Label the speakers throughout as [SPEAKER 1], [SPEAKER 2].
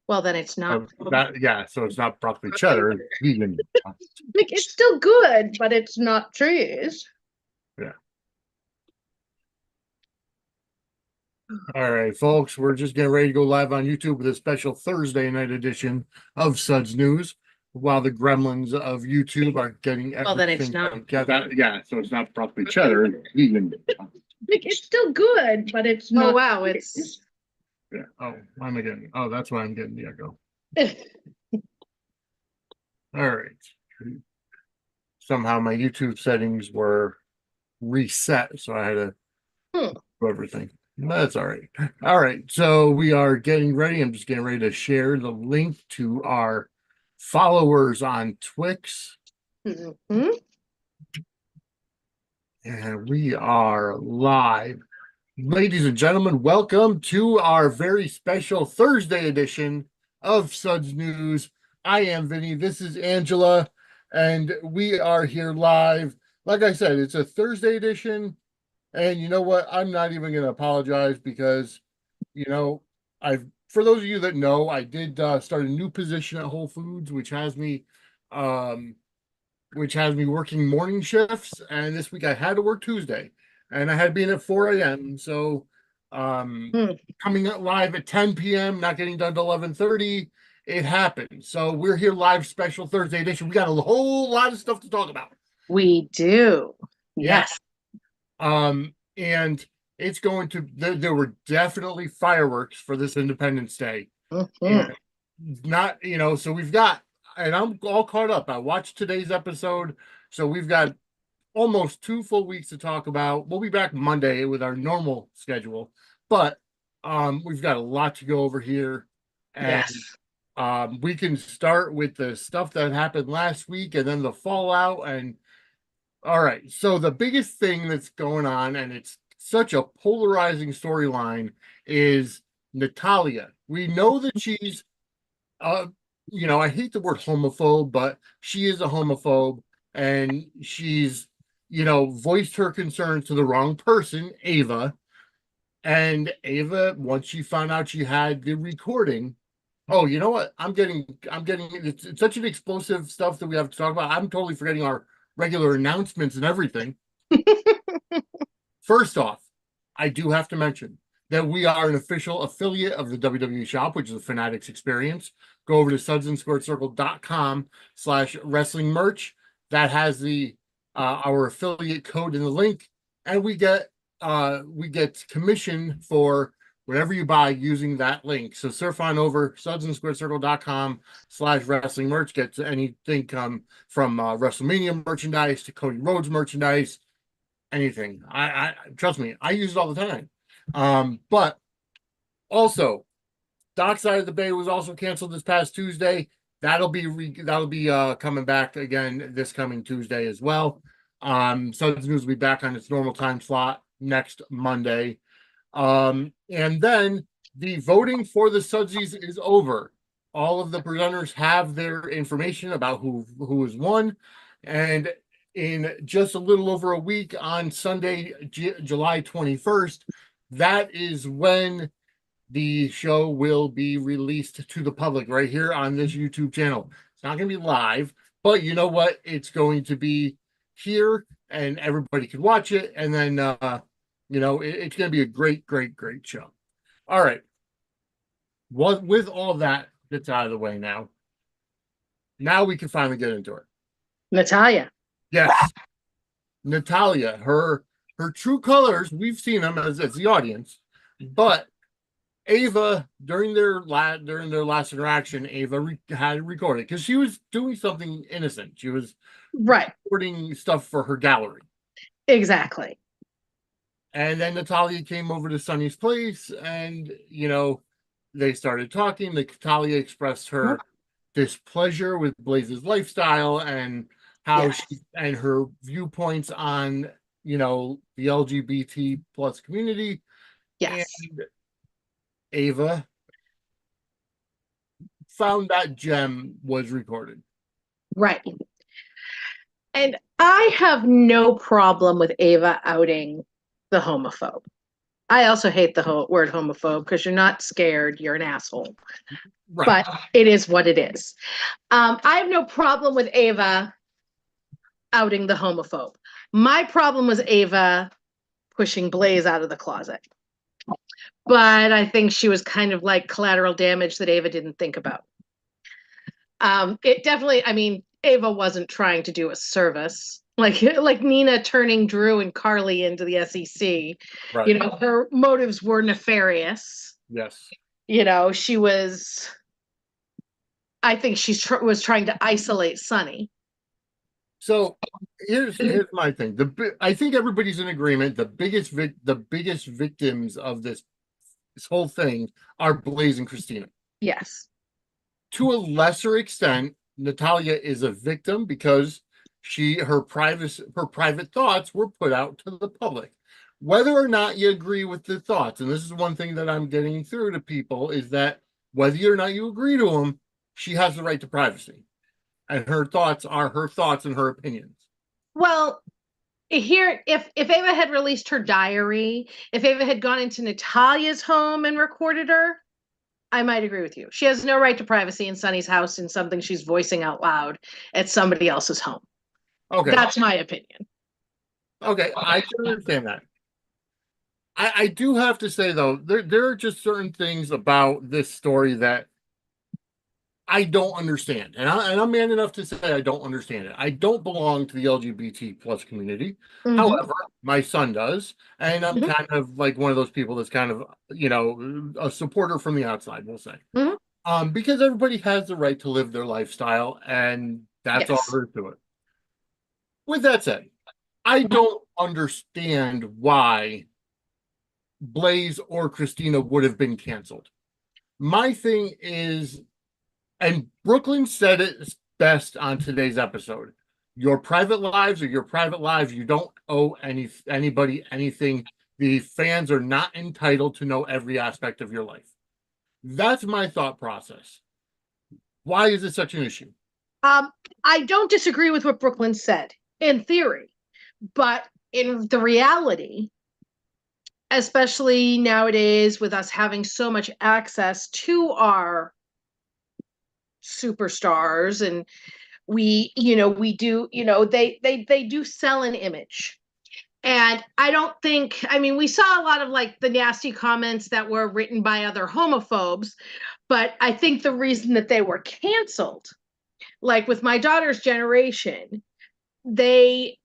[SPEAKER 1] Well, then it's not.
[SPEAKER 2] So it's not broccoli cheddar, it's vegan.
[SPEAKER 1] Like, it's still good, but it's not cheese.
[SPEAKER 2] Yeah. All right, folks, we're just getting ready to go live on YouTube with a special Thursday night edition of Suds News while the gremlins of YouTube are getting
[SPEAKER 1] Well, then it's
[SPEAKER 2] everything
[SPEAKER 1] not.
[SPEAKER 2] together. Yeah, so it's not broccoli cheddar, it's vegan.
[SPEAKER 1] Like, it's still good, but it's not. Oh, wow, it's.
[SPEAKER 2] Yeah. Oh, why am I getting? Oh, that's why I'm getting the echo. All right. Somehow my YouTube settings were reset, so I had to do everything. That's all right. All right. So we are getting ready. I'm just getting ready to share the link to our followers on Twix.
[SPEAKER 1] Mhm.
[SPEAKER 2] And we are live. Ladies and gentlemen, welcome to our very special Thursday edition of Suds News. I am Vinnie. This is Angela, and we are here live. Like I said, it's a Thursday edition. And you know what? I'm not even going to apologize because, you know, I've for those of you that know, I did start a new position at Whole Foods, um, which has me working morning shifts. And this week I had to work Tuesday, and I had to be in at 4 a.m. So,
[SPEAKER 1] Hmm.
[SPEAKER 2] coming up live at 10 p.m., not getting done to 11:30. It happened. So we're here live, special Thursday edition. We got a whole lot of stuff to talk about.
[SPEAKER 1] We do.
[SPEAKER 2] Yeah.
[SPEAKER 1] Yes.
[SPEAKER 2] And it's going to there were definitely fireworks for this Independence Day.
[SPEAKER 1] Mhm.
[SPEAKER 2] And not, so we've got, and I'm all caught up. I watched today's episode, so we've got almost 2 full weeks to talk about. We'll be back Monday with our normal schedule, but we've got a lot to go over here. And
[SPEAKER 1] Yes.
[SPEAKER 2] we can start with the stuff that happened last week and then the fallout. And all right. So the biggest thing that's going on, and it's such a polarizing storyline, is Natalia. We know that she's, uh, I hate the word homophobe, but she is a homophobe, and she's, voiced her concerns to the wrong person, Ava. And Ava, once she found out she had the recording, oh, you know what? I'm getting it's such an explosive stuff that we have to talk about. I'm totally forgetting our regular announcements and everything. First off, I do have to mention that we are an official affiliate of the WWE shop, which is a Fanatics experience. Go over to sudsandsquaredcircle.com/wrestling merch. That has the our affiliate code in the link, and we get commission for whatever you buy using that link. So surf on over sudsandsquaredcircle.com/wrestling merch. Get anything from WrestleMania merchandise to Cody Rhodes merchandise, anything. I trust me, I use it all the time. But also, Dockside of the Bay was also canceled this past Tuesday. That'll be coming back again this coming Tuesday as well. Suds News will be back on its normal time slot next Monday. And then the voting for the Sudsies is over. All of the presenters have their information about who has won, and in just a little over a week, on Sunday, July 21st, that is when the show will be released to the public right here on this YouTube channel. It's not going to be live, but you know what? It's going to be here, and everybody can watch it. And then, it's going to be a great, great, great show. All right. With all that that's out of the way now we can finally get into it.
[SPEAKER 1] Natalia.
[SPEAKER 2] Yes, Natalia, her true colors, we've seen them as the audience, but Ava, during their last interaction, Ava had recorded because she was doing something innocent. She was
[SPEAKER 1] Right.
[SPEAKER 2] recording stuff for her gallery.
[SPEAKER 1] Exactly.
[SPEAKER 2] And then Natalia came over to Sunny's place, and they started talking. Natalia expressed her displeasure with Blaze's lifestyle and how
[SPEAKER 1] Yes.
[SPEAKER 2] she and her viewpoints on the LGBT plus community. And
[SPEAKER 1] Yes.
[SPEAKER 2] Ava found that gem was recorded.
[SPEAKER 1] Right. And I have no problem with Ava outing the homophobe. I also hate the word homophobe because you're not scared, you're an asshole.
[SPEAKER 2] Right.
[SPEAKER 1] But it is what it is. I have no problem with Ava outing the homophobe. My problem was Ava pushing Blaze out of the closet. But I think she was kind of like collateral damage that Ava didn't think about. It definitely, I mean, Ava wasn't trying to do a service. Like Nina turning Drew and Carly into the SEC.
[SPEAKER 2] Right.
[SPEAKER 1] You know, her motives were nefarious.
[SPEAKER 2] Yes.
[SPEAKER 1] You know, she was, I think she was trying to isolate Sonny.
[SPEAKER 2] So here's my thing. I think everybody's in agreement. The biggest victims of this whole thing are Blaze and Kristina.
[SPEAKER 1] Yes.
[SPEAKER 2] To a lesser extent, Natalia is a victim because her private thoughts were put out to the public. Whether or not you agree with the thoughts, and this is one thing that I'm getting through to people, is that whether or not you agree to them, she has the right to privacy. And her thoughts are her thoughts and her opinions.
[SPEAKER 1] Well, here, if Ava had released her diary, if Ava had gone into Natalia's home and recorded her, I might agree with you. She has no right to privacy in Sonny's house in something she's voicing out loud at somebody else's home.
[SPEAKER 2] Okay.
[SPEAKER 1] That's my opinion.
[SPEAKER 2] Okay, I can understand that. I do have to say though, there are just certain things about this story that I don't understand, and I'm man enough to say I don't understand it. I don't belong to the LGBT plus community.
[SPEAKER 1] Mm-hmm.
[SPEAKER 2] However, my son does, and I'm kind of like one of those people that's kind of a supporter from the outside, we'll say, because everybody has the right to live their lifestyle, and that's all there is to it. With that said, I don't understand why Blaze or Kristina would have been canceled. My thing is, and Brooklyn said it best on today's episode, your private lives are your private lives. You don't owe anybody anything. The fans are not entitled to know every aspect of your life. That's my thought process. Why is it such an issue?
[SPEAKER 1] I don't disagree with what Brooklyn said in theory, but in the reality, especially nowadays with us having so much access to our superstars, and we do, they do sell an image. And I don't think, I mean, we saw a lot of like the nasty comments that were written by other homophobes, but I think the reason that they were canceled, like with my daughter's generation, they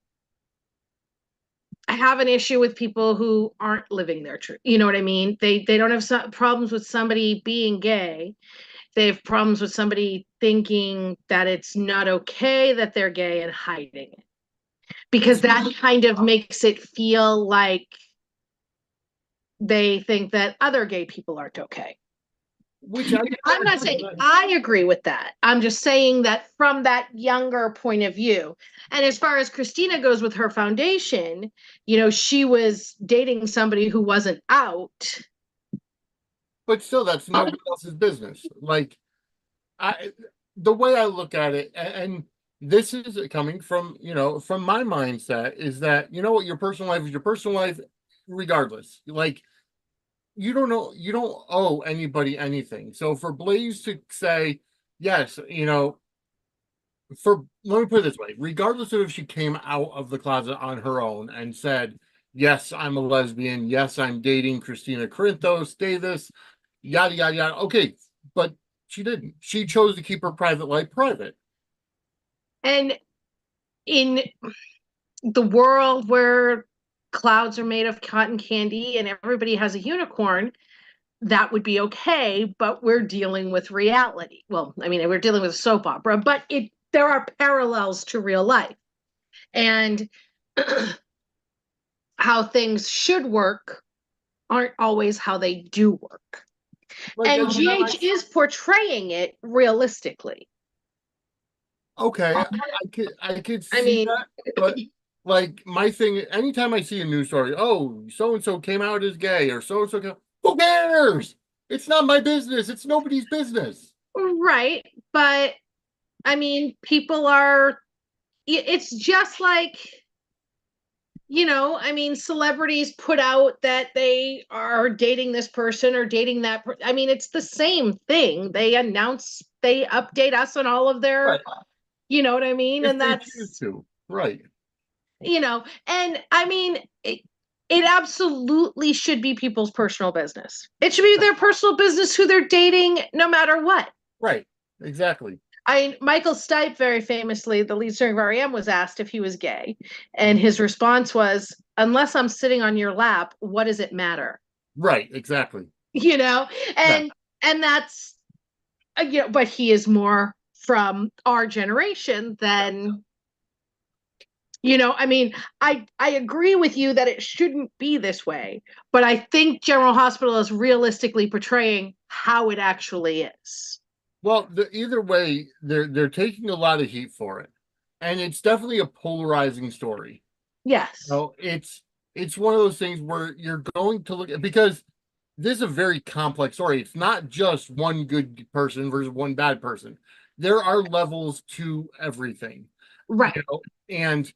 [SPEAKER 1] have an issue with people who aren't living their truth. You know what I mean? They don't have problems with somebody being gay. They have problems with somebody thinking that it's not okay that they're gay and hiding it. Because that kind of makes it feel like they think that other gay people aren't okay. Which I'm not saying I agree with that. I'm just saying that from that younger point of view. And as far as Kristina goes with her foundation, she was dating somebody who wasn't out.
[SPEAKER 2] But still, that's nobody else's business. Like, the way I look at it, and this is coming from, from my mindset, is that, what, your personal life is your personal life, regardless. Like, you don't owe anybody anything. So for Blaze to say, yes, let me put it this way, regardless of if she came out of the closet on her own and said, yes, I'm a lesbian, yes, I'm dating Kristina Corinthos, Davis, yada, yada, yada. Okay, but she didn't. She chose to keep her private life private.
[SPEAKER 1] And in the world where clouds are made of cotton candy and everybody has a unicorn, that would be okay, but we're dealing with reality. Well, I mean, we're dealing with a soap opera, but there are parallels to real life. And how things should work aren't always how they do work. And GH is portraying it realistically.
[SPEAKER 2] Okay, I could see that, but like my thing, anytime I see a news story, oh, so and so came out as gay, or so and so, who cares? It's not my business. It's nobody's business.
[SPEAKER 1] Right, but I mean, it's just like I mean, celebrities put out that they are dating this person or dating that. I mean, it's the same thing. They announce, they update us on all of their,
[SPEAKER 2] Right.
[SPEAKER 1] you know what I mean?
[SPEAKER 2] If
[SPEAKER 1] And
[SPEAKER 2] they choose
[SPEAKER 1] that's,
[SPEAKER 2] to. Right.
[SPEAKER 1] and I mean, it absolutely should be people's personal business. It should be their personal business who they're dating, no matter what.
[SPEAKER 2] Right. Exactly.
[SPEAKER 1] Michael Stipe, very famously, the lead singer of REM, was asked if he was gay, and his response was, "Unless I'm sitting on your lap, what does it matter?"
[SPEAKER 2] Right. Exactly.
[SPEAKER 1] You know,
[SPEAKER 2] Yeah.
[SPEAKER 1] and that's but he is more from our generation than I mean, I agree with you that it shouldn't be this way, but I think General Hospital is realistically portraying how it actually is.
[SPEAKER 2] Well, either way, they're taking a lot of heat for it, and it's definitely a polarizing story.
[SPEAKER 1] Yes.
[SPEAKER 2] No, it's one of those things where you're going to look at, because this is a very complex story. It's not just one good person versus one bad person. There are levels to everything,
[SPEAKER 1] Right.
[SPEAKER 2] and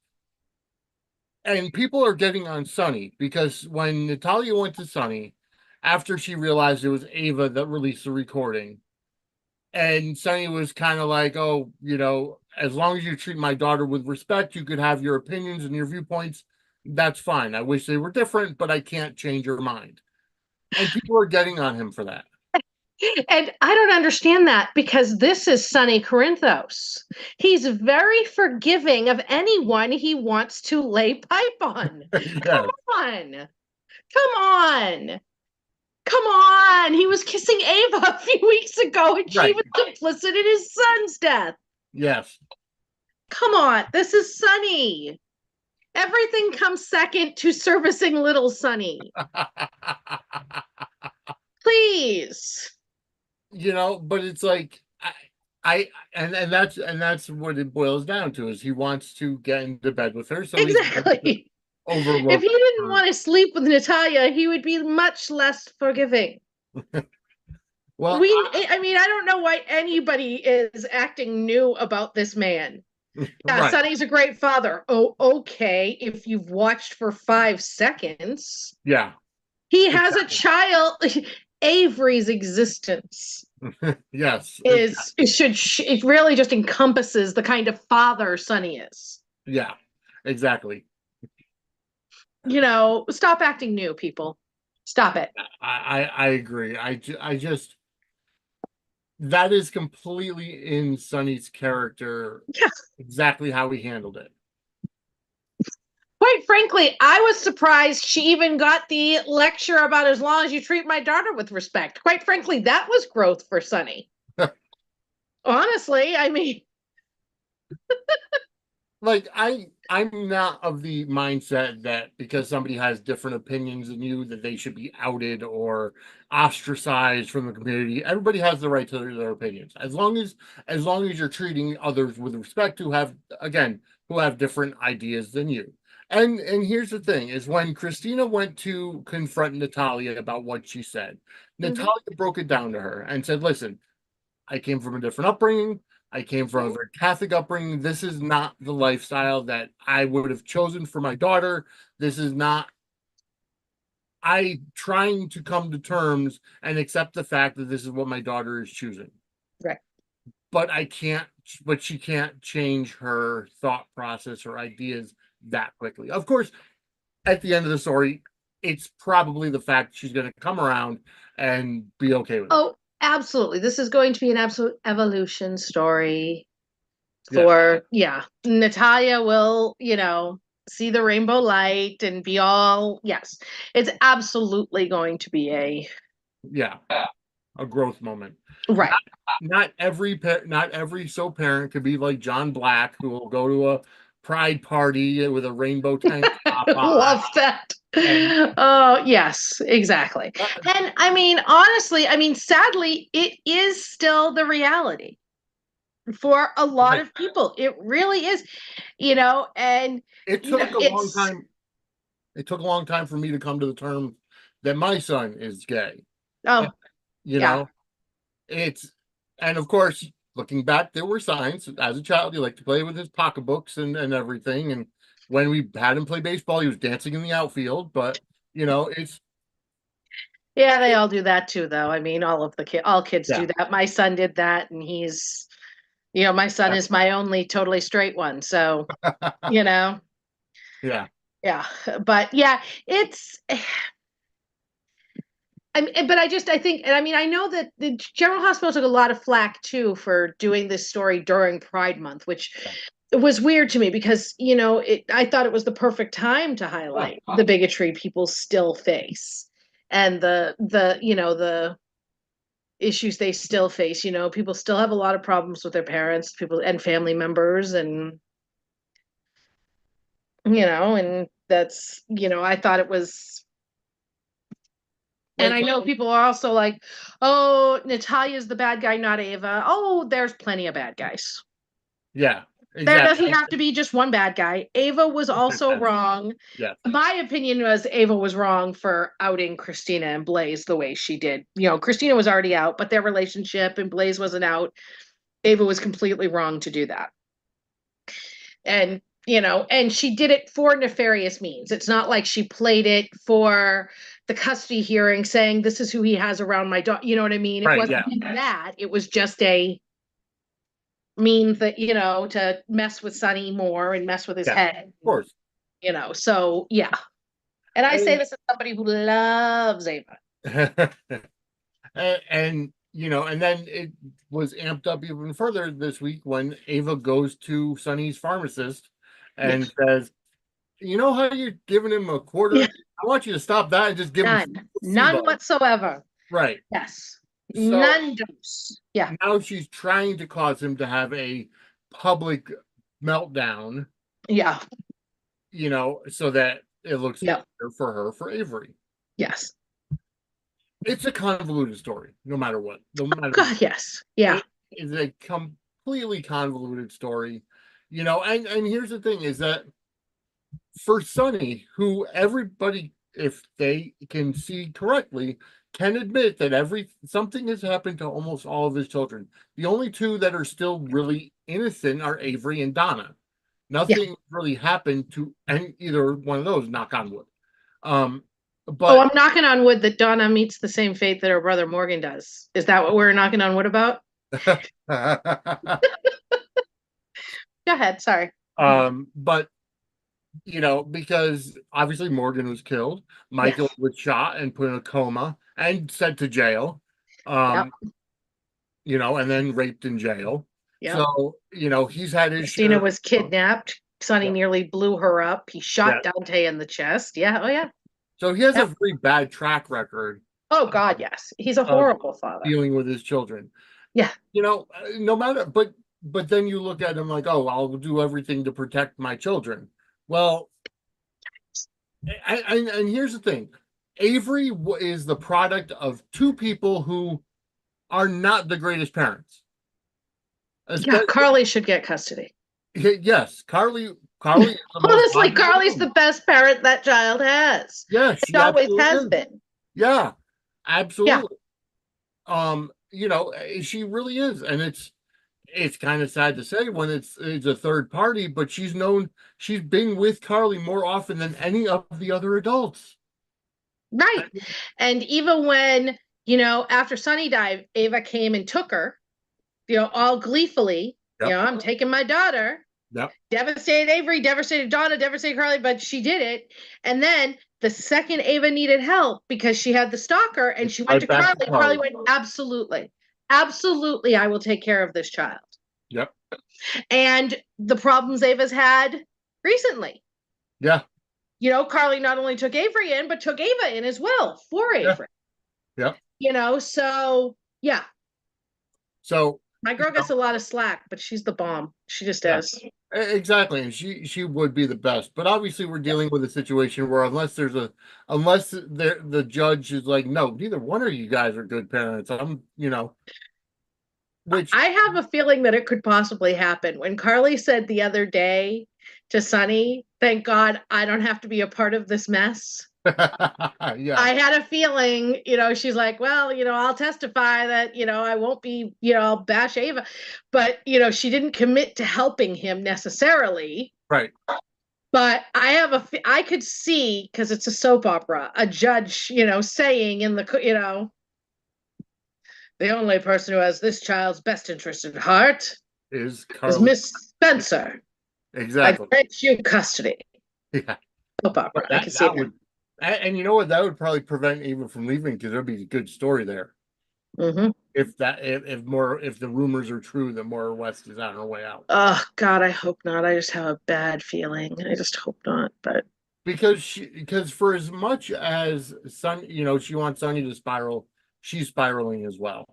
[SPEAKER 2] people are getting on Sunny because when Natalia went to Sunny, after she realized it was Ava that released the recording, and Sunny was kind of like, "Oh, as long as you treat my daughter with respect, you could have your opinions and your viewpoints. That's fine. I wish they were different, but I can't change your mind." And people are getting on him for that.
[SPEAKER 1] And I don't understand that because this is Sonny Corinthos. He's very forgiving of anyone he wants to lay pipe on. Come
[SPEAKER 2] Yes,
[SPEAKER 1] on. Come on. Come on. He was kissing Ava a few weeks ago and she
[SPEAKER 2] right.
[SPEAKER 1] was complicit in his son's death.
[SPEAKER 2] Yes.
[SPEAKER 1] Come on. This is Sonny. Everything comes second to servicing little Sonny. Please.
[SPEAKER 2] But it's like and that's what it boils down to, is he wants to get into bed with her, so he's going to
[SPEAKER 1] Exactly. If
[SPEAKER 2] overlook
[SPEAKER 1] he didn't
[SPEAKER 2] her.
[SPEAKER 1] want to sleep with Natalia, he would be much less forgiving.
[SPEAKER 2] Well,
[SPEAKER 1] I mean, I don't know why anybody is acting new about this man. Yeah,
[SPEAKER 2] right.
[SPEAKER 1] Sonny's a great father. Oh, okay. If you've watched for 5 seconds,
[SPEAKER 2] Yeah,
[SPEAKER 1] he has a
[SPEAKER 2] exactly.
[SPEAKER 1] child. Avery's existence
[SPEAKER 2] Yes,
[SPEAKER 1] is it really just encompasses the kind of father Sonny is.
[SPEAKER 2] yeah, exactly.
[SPEAKER 1] Stop acting new, people. Stop it.
[SPEAKER 2] I agree. I just, that is completely in Sonny's character,
[SPEAKER 1] Yeah.
[SPEAKER 2] exactly how he handled it.
[SPEAKER 1] Quite frankly, I was surprised she even got the lecture about as long as you treat my daughter with respect. Quite frankly, that was growth for Sonny. Honestly, I mean,
[SPEAKER 2] Like, I'm not of the mindset that because somebody has different opinions than you, that they should be outed or ostracized from the community. Everybody has the right to their opinions, as long as you're treating others with respect, who have different ideas than you. And here's the thing: is when Christina went to confront Natalia about what she said,
[SPEAKER 1] mhm,
[SPEAKER 2] Natalia broke it down to her and said, "Listen, I came from a different upbringing. I came from a very Catholic upbringing. This is not the lifestyle that I would have chosen for my daughter. This is not, I trying to come to terms and accept the fact that this is what my daughter is choosing.
[SPEAKER 1] right.
[SPEAKER 2] But she can't change her thought process or ideas that quickly. Of course, at the end of the story, it's probably the fact she's going to come around and be okay with it.
[SPEAKER 1] Oh, absolutely. This is going to be an absolute evolution story
[SPEAKER 2] Yeah,
[SPEAKER 1] yeah, Natalia will, see the rainbow light and be all, yes, it's absolutely going to be
[SPEAKER 2] yeah, a growth moment.
[SPEAKER 1] right.
[SPEAKER 2] Not every so parent could be like John Black, who will go to a pride party with a rainbow tank top on.
[SPEAKER 1] Love that.
[SPEAKER 2] And
[SPEAKER 1] Oh, yes, exactly. And I mean, honestly, I mean, sadly, it is still the reality for a lot
[SPEAKER 2] like,
[SPEAKER 1] of people. It really is, and
[SPEAKER 2] it took a long
[SPEAKER 1] it's
[SPEAKER 2] time. It took a long time for me to come to the term that my son is gay. And,
[SPEAKER 1] oh,
[SPEAKER 2] you
[SPEAKER 1] yeah.
[SPEAKER 2] know, it's and of course, looking back, there were signs. As a child, you like to play with his pocketbooks and everything, and When we had him play baseball, he was dancing in the outfield, but you know,
[SPEAKER 1] Yeah, they all do that too, though. I mean, all kids do
[SPEAKER 2] yeah.
[SPEAKER 1] that. My son did that, and my son is my only totally straight one. So, you know,
[SPEAKER 2] Yeah.
[SPEAKER 1] yeah. But yeah, it's. I think, and I mean, I know that the General Hospital took a lot of flack too for doing this story during Pride Month, which it was weird to me because, I thought it was the perfect time to highlight the bigotry people still face and the issues they still face. People still have a lot of problems with their parents, people and family members, and that's, I thought it was. And I know people are also like, oh, Natalia's the bad guy, not Ava. Oh, there's plenty of bad guys.
[SPEAKER 2] Yeah,
[SPEAKER 1] There
[SPEAKER 2] exactly.
[SPEAKER 1] doesn't have to be just one bad guy. Ava was also wrong.
[SPEAKER 2] Yeah.
[SPEAKER 1] My opinion was Ava was wrong for outing Kristina and Blaze the way she did. Kristina was already out, but their relationship and Blaze wasn't out. Ava was completely wrong to do that. And she did it for nefarious means. It's not like she played it for the custody hearing saying this is who he has around my daughter. You know what I mean? It wasn't that. It was just a means that, to mess with Sonny more and mess with his head.
[SPEAKER 2] Of course.
[SPEAKER 1] So yeah. And I say this as somebody who loves Ava.
[SPEAKER 2] And and then it was amped up even further this week when Ava goes to Sonny's pharmacist and says, "You know how you're giving him a quarter?
[SPEAKER 1] Yeah.
[SPEAKER 2] I want you to stop that and just give him
[SPEAKER 1] None whatsoever.
[SPEAKER 2] Right.
[SPEAKER 1] Yes.
[SPEAKER 2] So
[SPEAKER 1] none dose. Yeah.
[SPEAKER 2] now she's trying to cause him to have a public meltdown.
[SPEAKER 1] Yeah.
[SPEAKER 2] So that it looks
[SPEAKER 1] Yeah.
[SPEAKER 2] better for her, for Avery.
[SPEAKER 1] Yes.
[SPEAKER 2] It's a convoluted story, no matter what. No matter
[SPEAKER 1] God, yes. Yeah.
[SPEAKER 2] It is a completely convoluted story. And here's the thing is that for Sonny, who everybody, if they can see correctly, can admit that something has happened to almost all of his children. The only two that are still really innocent are Avery and Donna. Nothing really happened to either one of those, knock on wood. But
[SPEAKER 1] I'm knocking on wood that Donna meets the same fate that her brother Morgan does. Is that what we're knocking on wood about? Go ahead. Sorry.
[SPEAKER 2] But because obviously Morgan was killed, Michael was shot and put in a coma and sent to jail. And then raped in jail. Yep. So, he's had his
[SPEAKER 1] Kristina was kidnapped. Sonny nearly blew her up. He shot Dante in the chest. Yeah. Oh, yeah.
[SPEAKER 2] So he has a very bad track record.
[SPEAKER 1] Oh, God, yes. He's a horrible father.
[SPEAKER 2] Dealing with his children.
[SPEAKER 1] Yeah.
[SPEAKER 2] No matter, but then you look at him like, oh, I'll do everything to protect my children. Well, and here's the thing. Avery is the product of two people who are not the greatest parents.
[SPEAKER 1] Yeah, Carly should get custody.
[SPEAKER 2] Yes, Carly.
[SPEAKER 1] Honestly, Carly's the best parent that child has.
[SPEAKER 2] Yes,
[SPEAKER 1] she always has been.
[SPEAKER 2] Yeah, absolutely. Yeah. She really is, and it's kind of sad to say when it's a third party, but she's been with Carly more often than any of the other adults.
[SPEAKER 1] Right. And even when, after Sonny died, Ava came and took her, all gleefully, I'm taking my daughter.
[SPEAKER 2] Yep.
[SPEAKER 1] Devastated Avery, devastated Donna, devastated Carly, but she did it. And then the second Ava needed help because she had the stalker and she went to Carly. Carly went, absolutely, I will take care of this child.
[SPEAKER 2] Yep.
[SPEAKER 1] And the problems Ava's had recently.
[SPEAKER 2] Yeah.
[SPEAKER 1] Carly not only took Avery in, but took Ava in as well for Avery.
[SPEAKER 2] Yeah.
[SPEAKER 1] So yeah.
[SPEAKER 2] So
[SPEAKER 1] my girl gets a lot of slack, but she's the bomb. She just is.
[SPEAKER 2] Exactly. And she would be the best. But obviously we're dealing with a situation where unless the judge is like, no, neither one of you guys are good parents. Which
[SPEAKER 1] I have a feeling that it could possibly happen. When Carly said the other day to Sonny, thank God I don't have to be a part of this mess.
[SPEAKER 2] Yeah.
[SPEAKER 1] I had a feeling, she's like, well, I'll testify that, I won't be, I'll bash Ava. But, she didn't commit to helping him necessarily.
[SPEAKER 2] Right.
[SPEAKER 1] But I could see, because it's a soap opera, a judge, saying in the only person who has this child's best interest at heart
[SPEAKER 2] Is
[SPEAKER 1] is
[SPEAKER 2] Carly.
[SPEAKER 1] Miss Spencer. I
[SPEAKER 2] Exactly.
[SPEAKER 1] grant you custody.
[SPEAKER 2] Yeah.
[SPEAKER 1] Soap
[SPEAKER 2] But
[SPEAKER 1] opera. I could see
[SPEAKER 2] that
[SPEAKER 1] that.
[SPEAKER 2] would, and you know what, that would probably prevent Ava from leaving, because there'd be a good story there.
[SPEAKER 1] Hmm.
[SPEAKER 2] If the rumors are true that Maura West is on her way out.
[SPEAKER 1] Oh God, I hope not. I just have a bad feeling. I just hope not. But
[SPEAKER 2] Because for as much as she wants Sonny to spiral, she's spiraling as well.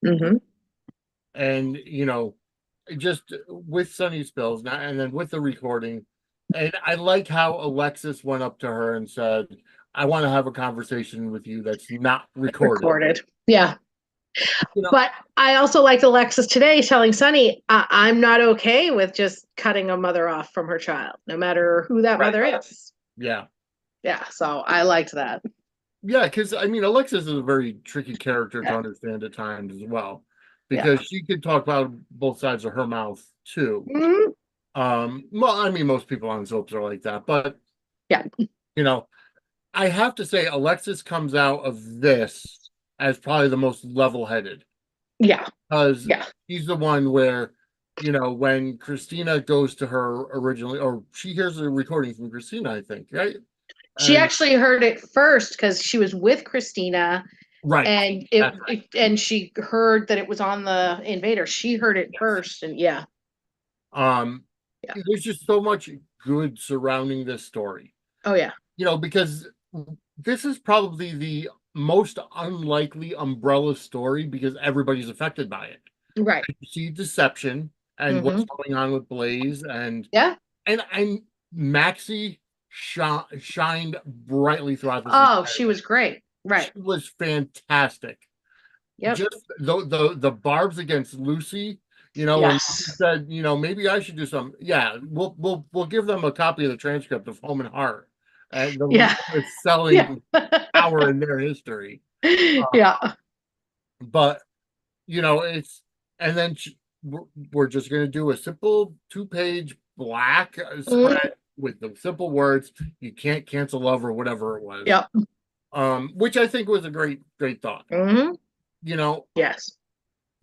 [SPEAKER 1] mhm.
[SPEAKER 2] And just with Sonny spills now, and then with the recording, and I like how Alexis went up to her and said, "I want to have a conversation with you that's not recorded."
[SPEAKER 1] Recorded. Yeah.
[SPEAKER 2] You know,
[SPEAKER 1] But I also liked Alexis today telling Sunny, I'm not okay with just cutting a mother off from her child, no matter who that
[SPEAKER 2] right?
[SPEAKER 1] mother is.
[SPEAKER 2] Yeah,
[SPEAKER 1] Yeah, so I liked that.
[SPEAKER 2] yeah. Because I mean, Alexis is a very tricky character to
[SPEAKER 1] Yeah.
[SPEAKER 2] understand at times as well,
[SPEAKER 1] Yeah.
[SPEAKER 2] because she could talk about both sides of her mouth too.
[SPEAKER 1] Mhm.
[SPEAKER 2] Well, I mean, most people on soaps are like that, but
[SPEAKER 1] Yeah.
[SPEAKER 2] you know, I have to say, Alexis comes out of this as probably the most level-headed,
[SPEAKER 1] Yeah.
[SPEAKER 2] because
[SPEAKER 1] Yeah.
[SPEAKER 2] he's the one where, when Kristina goes to her originally, or she hears a recording from Kristina, I think, right?
[SPEAKER 1] She
[SPEAKER 2] And
[SPEAKER 1] actually heard it first because she was with Christina
[SPEAKER 2] right,
[SPEAKER 1] and it,
[SPEAKER 2] that's right.
[SPEAKER 1] it and she heard that it was on the Invader. She heard it
[SPEAKER 2] Yes.
[SPEAKER 1] first, and yeah.
[SPEAKER 2] Um,
[SPEAKER 1] Yeah.
[SPEAKER 2] there's just so much good surrounding this story,
[SPEAKER 1] Oh yeah.
[SPEAKER 2] because this is probably the most unlikely umbrella story, because everybody's affected by it.
[SPEAKER 1] Right.
[SPEAKER 2] You see deception and what's
[SPEAKER 1] Hmm.
[SPEAKER 2] going on with Blaze, and
[SPEAKER 1] Yeah.
[SPEAKER 2] and Maxie shined brightly throughout this
[SPEAKER 1] Oh,
[SPEAKER 2] entire
[SPEAKER 1] she
[SPEAKER 2] thing.
[SPEAKER 1] was great.
[SPEAKER 2] She
[SPEAKER 1] Right.
[SPEAKER 2] was fantastic.
[SPEAKER 1] Yep.
[SPEAKER 2] Just the barbs against Lucy, when she
[SPEAKER 1] Yes.
[SPEAKER 2] said, maybe I should do something. Yeah, we'll give them a copy of the transcript of Home and Heart, and the
[SPEAKER 1] Yeah.
[SPEAKER 2] longest
[SPEAKER 1] Yeah.
[SPEAKER 2] selling hour in their history. Uh,
[SPEAKER 1] Yeah.
[SPEAKER 2] but it's, and then we're just going to do a simple 2-page black
[SPEAKER 1] Mhm.
[SPEAKER 2] spread with the simple words, "You can't cancel love," or whatever it was.
[SPEAKER 1] Yep.
[SPEAKER 2] Which I think was a great thought.
[SPEAKER 1] Hmm.
[SPEAKER 2] You know,
[SPEAKER 1] Yes.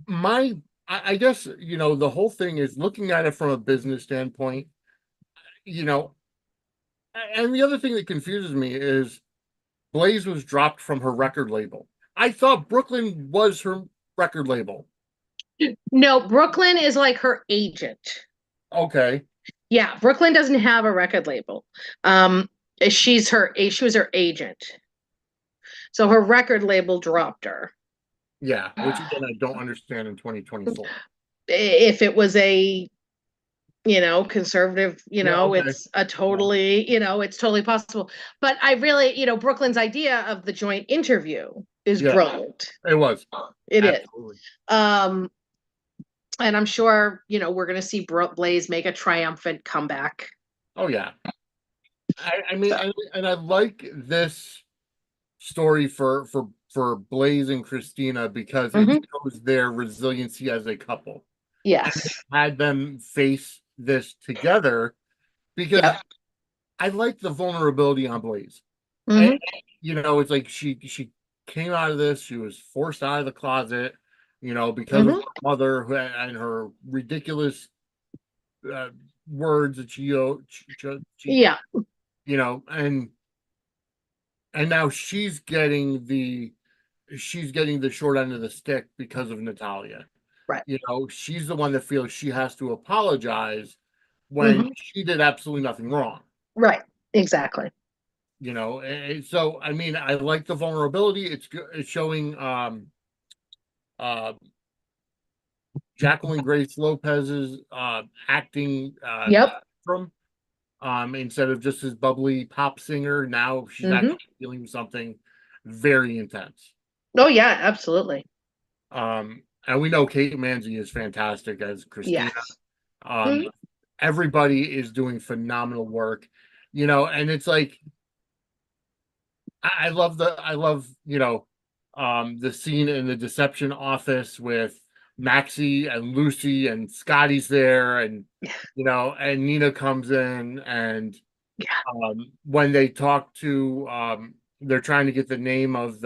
[SPEAKER 2] my I guess the whole thing is looking at it from a business standpoint. You know, and the other thing that confuses me is Blaze was dropped from her record label. I thought Brooklyn was her record label.
[SPEAKER 1] No, Brooklyn is like her agent.
[SPEAKER 2] Okay.
[SPEAKER 1] Yeah, Brooklyn doesn't have a record label. Um, she was her agent. So her record label dropped her.
[SPEAKER 2] Yeah, which again I don't understand in 2024.
[SPEAKER 1] If it was a, conservative,
[SPEAKER 2] Yeah, okay.
[SPEAKER 1] it's a
[SPEAKER 2] Yeah,
[SPEAKER 1] totally, it's totally possible. But I really, Brooklyn's idea of the joint interview is
[SPEAKER 2] yeah,
[SPEAKER 1] brilliant.
[SPEAKER 2] it was.
[SPEAKER 1] It is.
[SPEAKER 2] Absolutely.
[SPEAKER 1] Um, and I'm sure, we're going to see Blaze make a triumphant comeback.
[SPEAKER 2] Oh yeah. I mean,
[SPEAKER 1] So,
[SPEAKER 2] and I like this story for Blaze and Kristina, because it
[SPEAKER 1] mhm.
[SPEAKER 2] shows their resiliency as a couple. And
[SPEAKER 1] Yes.
[SPEAKER 2] had them face this together, because
[SPEAKER 1] Yep.
[SPEAKER 2] I like the vulnerability on Blaze. And
[SPEAKER 1] Hmm.
[SPEAKER 2] it's like she came out of this, she was forced out of the closet, because of
[SPEAKER 1] Hmm.
[SPEAKER 2] her mother, and her ridiculous uh, words that she
[SPEAKER 1] Yeah.
[SPEAKER 2] and now she's getting the short end of the stick because of Natalia.
[SPEAKER 1] Right.
[SPEAKER 2] She's the one that feels she has to apologize when
[SPEAKER 1] Hmm.
[SPEAKER 2] she did absolutely nothing wrong.
[SPEAKER 1] Right. Exactly.
[SPEAKER 2] So I mean, I like the vulnerability. It's showing uh Jacqueline Grace Lopez's acting
[SPEAKER 1] Yep.
[SPEAKER 2] from, instead of just his bubbly pop singer, now she's
[SPEAKER 1] Hmm.
[SPEAKER 2] actually feeling something very intense.
[SPEAKER 1] Oh yeah, absolutely.
[SPEAKER 2] And we know Kate Manzi is fantastic as Christina.
[SPEAKER 1] Yes.
[SPEAKER 2] Um,
[SPEAKER 1] Mhm.
[SPEAKER 2] everybody is doing phenomenal work, and it's like I love the scene in the deception office with Maxie and Lucy, and Scotty's there, and and Nina comes in, and When they talk to they're trying to get the name of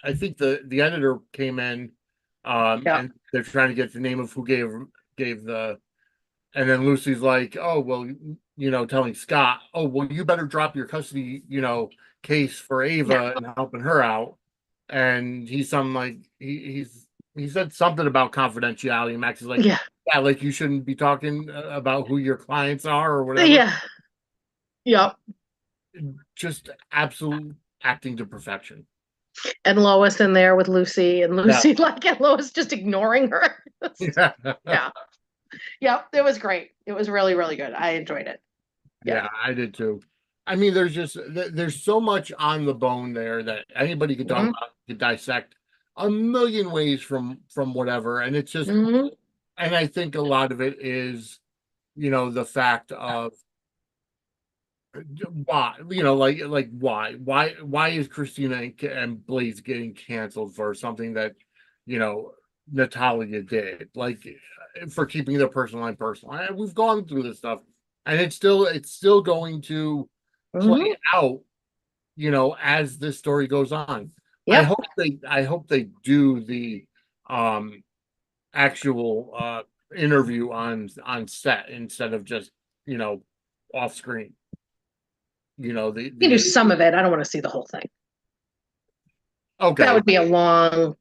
[SPEAKER 2] I think the editor came in
[SPEAKER 1] Yeah.
[SPEAKER 2] and they're trying to get the name of who gave the and then Lucy's like, oh well, telling Scott, oh well, you better drop your custody, case for
[SPEAKER 1] Yeah.
[SPEAKER 2] Ava and helping her out. And he's something like he said something about confidentiality. And Max is like,
[SPEAKER 1] Yeah.
[SPEAKER 2] yeah, like you shouldn't be talking about who your clients are or whatever.
[SPEAKER 1] Yeah. Yep.
[SPEAKER 2] Just absolute acting to perfection.
[SPEAKER 1] And Lois in there with Lucy, and
[SPEAKER 2] Yeah.
[SPEAKER 1] Lucy and Lois just ignoring her.
[SPEAKER 2] Yeah.
[SPEAKER 1] Yeah. Yep. It was great. It was really, really good. I enjoyed it. Yeah.
[SPEAKER 2] Yeah, I did too. I mean, there's so much on the bone there that anybody could talk
[SPEAKER 1] Mhm.
[SPEAKER 2] about, could dissect a million ways from whatever. And it's just,
[SPEAKER 1] Mhm.
[SPEAKER 2] and I think a lot of it is, the fact of why, like why is Christina and Blaze getting canceled for something that, you know, Natalia did, like for keeping their personal line personal. We've gone through this stuff, and it's still going to play
[SPEAKER 1] Mhm.
[SPEAKER 2] out, as this story goes on. I
[SPEAKER 1] Yep.
[SPEAKER 2] hope they do the um actual interview on set instead of just, you know, off screen.
[SPEAKER 1] You can do
[SPEAKER 2] The
[SPEAKER 1] some of it. I don't want to see the whole thing. That
[SPEAKER 2] okay.
[SPEAKER 1] would be a long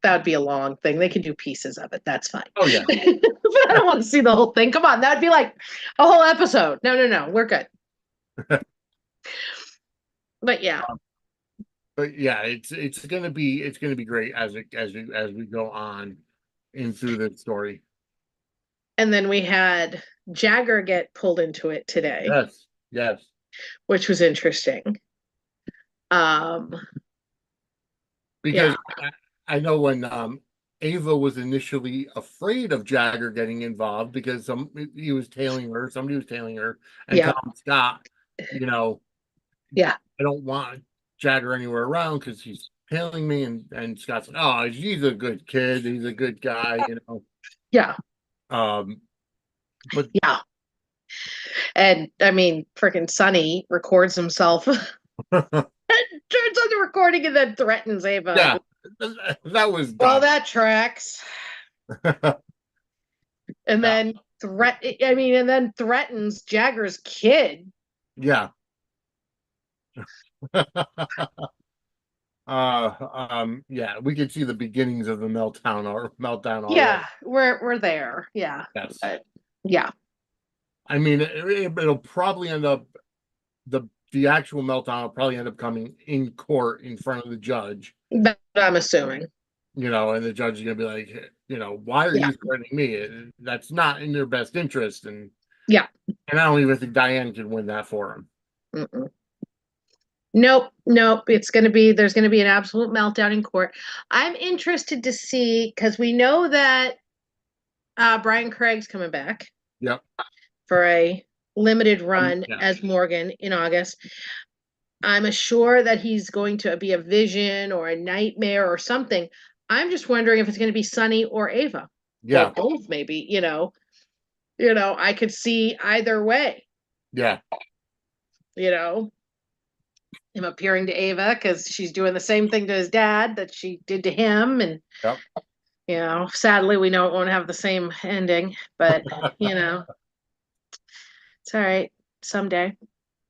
[SPEAKER 1] thing. They can do pieces of it. That's fine.
[SPEAKER 2] Oh yeah.
[SPEAKER 1] But I don't want to see the whole thing. Come on, that'd be like a whole episode. No, no, no. We're good. But yeah.
[SPEAKER 2] But yeah, it's gonna be great as we go on in through the story.
[SPEAKER 1] And then we had Jagger get pulled into it today,
[SPEAKER 2] Yes, yes,
[SPEAKER 1] which was interesting. Um,
[SPEAKER 2] because
[SPEAKER 1] yeah,
[SPEAKER 2] I know when Ava was initially afraid of Jagger getting involved because somebody was tailing her, and
[SPEAKER 1] yeah,
[SPEAKER 2] telling Scott, you know,
[SPEAKER 1] yeah,
[SPEAKER 2] I don't want Jagger anywhere around because he's tailing me, and Scott's like, oh, he's a good kid, he's a good guy.
[SPEAKER 1] yeah,
[SPEAKER 2] But
[SPEAKER 1] yeah. And I mean, freaking Sonny records himself, turns on the recording and then threatens Ava.
[SPEAKER 2] yeah, that was
[SPEAKER 1] Well,
[SPEAKER 2] dumb.
[SPEAKER 1] that tracks. And
[SPEAKER 2] Yeah,
[SPEAKER 1] then and then threatens Jagger's kid.
[SPEAKER 2] yeah. Yeah, we could see the beginnings of the meltdown already.
[SPEAKER 1] Yeah, we're there. Yeah.
[SPEAKER 2] Yes.
[SPEAKER 1] But yeah.
[SPEAKER 2] I mean, it'll probably end up the actual meltdown will probably end up coming in court in front of the judge,
[SPEAKER 1] But I'm assuming.
[SPEAKER 2] and the judge is gonna be like, why are
[SPEAKER 1] Yeah.
[SPEAKER 2] you threatening me? That's not in their best interest,
[SPEAKER 1] Yeah.
[SPEAKER 2] and I don't even think Diane can win that for him.
[SPEAKER 1] Mm-mm. Nope, nope. There's gonna be an absolute meltdown in court. I'm interested to see because we know that Brian Craig's coming back
[SPEAKER 2] Yep.
[SPEAKER 1] for a limited run
[SPEAKER 2] Yeah.
[SPEAKER 1] as Morgan in August. I'm sure that he's going to be a vision or a nightmare or something. I'm just wondering if it's going to be Sunny or Ava. Well,
[SPEAKER 2] Yeah.
[SPEAKER 1] both maybe, I could see either way,
[SPEAKER 2] Yeah.
[SPEAKER 1] you know, him appearing to Ava because she's doing the same thing to his dad that she did to him. And,
[SPEAKER 2] Yep.
[SPEAKER 1] sadly, we know it won't have the same ending, but, it's all right. Someday,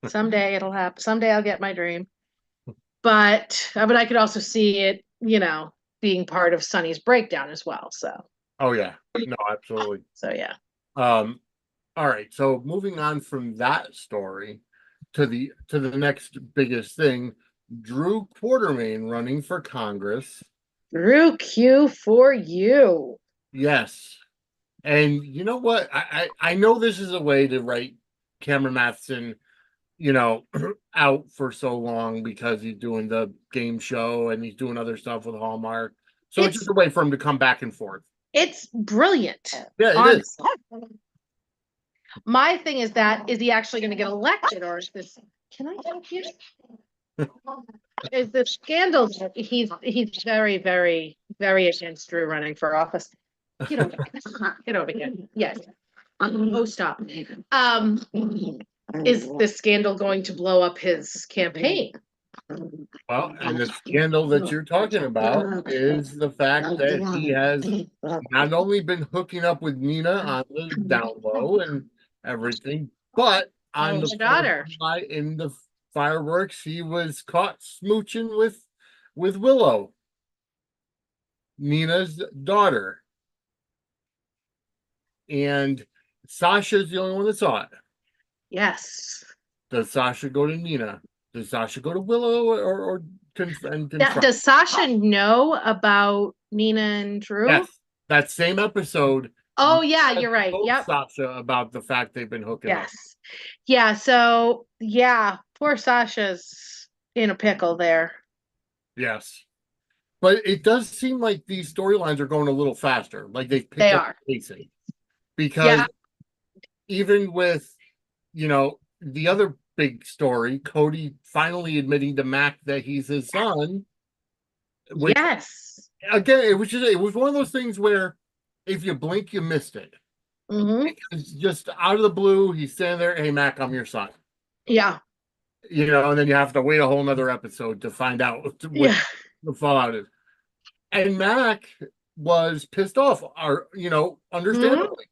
[SPEAKER 1] someday it'll happen. Someday I'll get my dream. But I could also see it, being part of Sunny's breakdown as well.
[SPEAKER 2] Oh yeah. No, absolutely.
[SPEAKER 1] So yeah.
[SPEAKER 2] Um, all right. So moving on from that story to the next biggest thing, Drew Quartermaine running for Congress.
[SPEAKER 1] Drew Q for you.
[SPEAKER 2] Yes. And you know what? I know this is a way to write Cameron Matheson, out for so long because he's doing the game show and he's doing other stuff with Hallmark. So it's
[SPEAKER 1] It's
[SPEAKER 2] just a way for him to come back and forth.
[SPEAKER 1] it's brilliant.
[SPEAKER 2] Yeah, it
[SPEAKER 1] On
[SPEAKER 2] is.
[SPEAKER 1] my thing is he actually going to get elected, or is this? Can I help you? Is the scandal that he's very, very, very against Drew running for office? Get over here. Get over here. Yes. Oh, stop. Um, is this scandal going to blow up his campaign?
[SPEAKER 2] Well, and the scandal that you're talking about is the fact that he has not only been hooking up with Nina on the down low and everything, but on the
[SPEAKER 1] My daughter.
[SPEAKER 2] in the fireworks, he was caught smooching with Willow, Nina's daughter. And Sasha's the only one that saw it.
[SPEAKER 1] Yes.
[SPEAKER 2] Does Sasha go to Nina? Does Sasha go to Willow or confront?
[SPEAKER 1] Does Sasha know about Nina and Drew?
[SPEAKER 2] Yes, that same episode.
[SPEAKER 1] Oh yeah, you're right.
[SPEAKER 2] Told
[SPEAKER 1] Yep.
[SPEAKER 2] Sasha about the fact they've been hooking up.
[SPEAKER 1] Yes. Yeah, so yeah, poor Sasha's in a pickle there.
[SPEAKER 2] Yes. But it does seem like these storylines are going a little faster. Like they've picked
[SPEAKER 1] They
[SPEAKER 2] up
[SPEAKER 1] are.
[SPEAKER 2] pacing. Because
[SPEAKER 1] Yeah.
[SPEAKER 2] even with, the other big story, Cody finally admitting to Mac that he's his son. Which,
[SPEAKER 1] Yes.
[SPEAKER 2] again, it was one of those things where if you blink, you missed it.
[SPEAKER 1] Mm-hmm.
[SPEAKER 2] It's just out of the blue, he's standing there, hey Mac, I'm your son.
[SPEAKER 1] Yeah.
[SPEAKER 2] And then you have to wait a whole nother episode to find out what
[SPEAKER 1] Yeah.
[SPEAKER 2] the fallout is. And Mac was pissed off, understandably.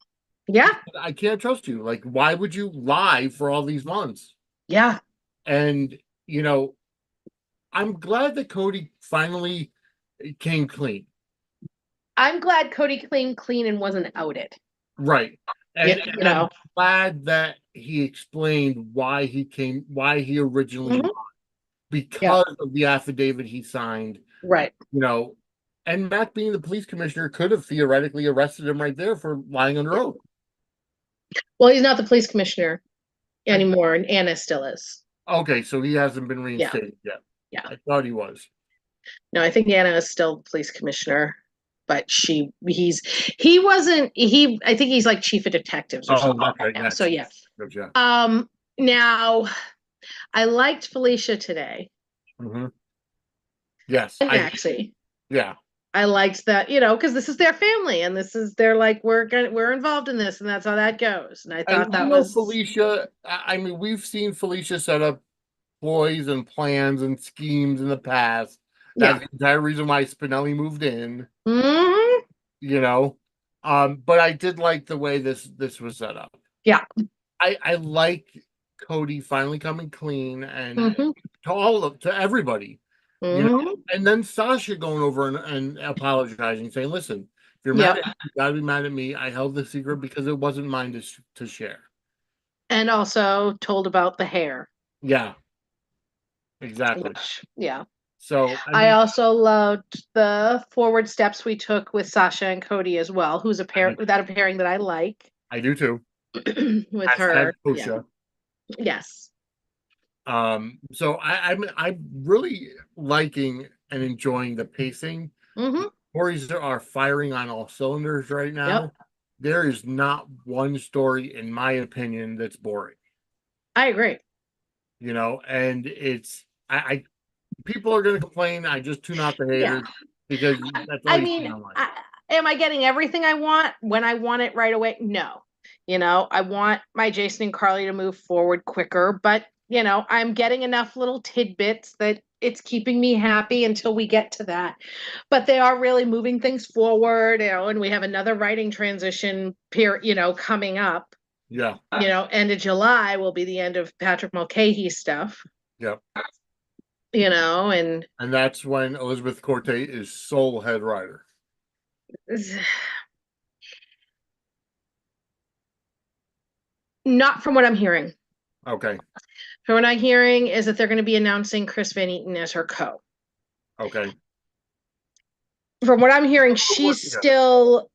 [SPEAKER 1] Yeah.
[SPEAKER 2] I can't trust you. Like, why would you lie for all these months?
[SPEAKER 1] Yeah.
[SPEAKER 2] And, I'm glad that Cody finally came clean.
[SPEAKER 1] I'm glad Cody came clean and wasn't outed.
[SPEAKER 2] Right. And,
[SPEAKER 1] Yeah,
[SPEAKER 2] I'm glad that he explained why he originally lied. Because of the affidavit he signed.
[SPEAKER 1] Right.
[SPEAKER 2] And Mac being the police commissioner could have theoretically arrested him right there for lying under oath.
[SPEAKER 1] Well, he's not the police commissioner anymore, and Anna still is.
[SPEAKER 2] Okay, so he hasn't been reinstated yet.
[SPEAKER 1] Yeah.
[SPEAKER 2] I thought he was.
[SPEAKER 1] No, I think Anna is still the police commissioner, but I think he's like chief of detectives or something right now. So yeah.
[SPEAKER 2] Gotcha.
[SPEAKER 1] Now I liked Felicia today.
[SPEAKER 2] Mm-hmm. Yes.
[SPEAKER 1] And Maxie.
[SPEAKER 2] Yeah.
[SPEAKER 1] I liked that, because this is their family and they're like, we're involved in this and that's how that goes. And I thought that was
[SPEAKER 2] Felicia. I mean, we've seen Felicia set up ploys and plans and schemes in the past. That's the entire reason why Spinelli moved in.
[SPEAKER 1] Mm-hmm.
[SPEAKER 2] But I did like the way this was set up.
[SPEAKER 1] Yeah.
[SPEAKER 2] I like Cody finally coming clean and
[SPEAKER 1] mm-hmm.
[SPEAKER 2] to everybody.
[SPEAKER 1] Mm-hmm.
[SPEAKER 2] And then Sasha going over and apologizing, saying, listen, if you're mad at me, you gotta be mad at me. I held the secret because it wasn't mine to share.
[SPEAKER 1] And also told about the hair.
[SPEAKER 2] Yeah. Exactly.
[SPEAKER 1] Yeah.
[SPEAKER 2] So
[SPEAKER 1] I also loved the forward steps we took with Sasha and Cody as well, who's a pairing that I like.
[SPEAKER 2] I do too.
[SPEAKER 1] With her. Yeah. Yes.
[SPEAKER 2] So I'm really liking and enjoying the pacing.
[SPEAKER 1] Mm-hmm.
[SPEAKER 2] Stories are firing on all cylinders right now.
[SPEAKER 1] Yep.
[SPEAKER 2] There is not one story, in my opinion, that's boring.
[SPEAKER 1] I agree.
[SPEAKER 2] And it's people are going to complain. I just tune out the haters because that's all
[SPEAKER 1] am I getting everything I want when I want it right away? No. I want my Jason and Carly to move forward quicker, but I'm getting enough little tidbits that it's keeping me happy until we get to that. But they are really moving things forward, and we have another writing transition coming up.
[SPEAKER 2] Yeah.
[SPEAKER 1] End of July will be the end of Patrick Mulcahy stuff.
[SPEAKER 2] Yep.
[SPEAKER 1] And
[SPEAKER 2] that's when Elizabeth Corte is sole head writer.
[SPEAKER 1] Not from what I'm hearing.
[SPEAKER 2] Okay.
[SPEAKER 1] From what I'm hearing is that they're going to be announcing Chris Van Eaton as her co.
[SPEAKER 2] Okay.
[SPEAKER 1] From what I'm hearing, she's still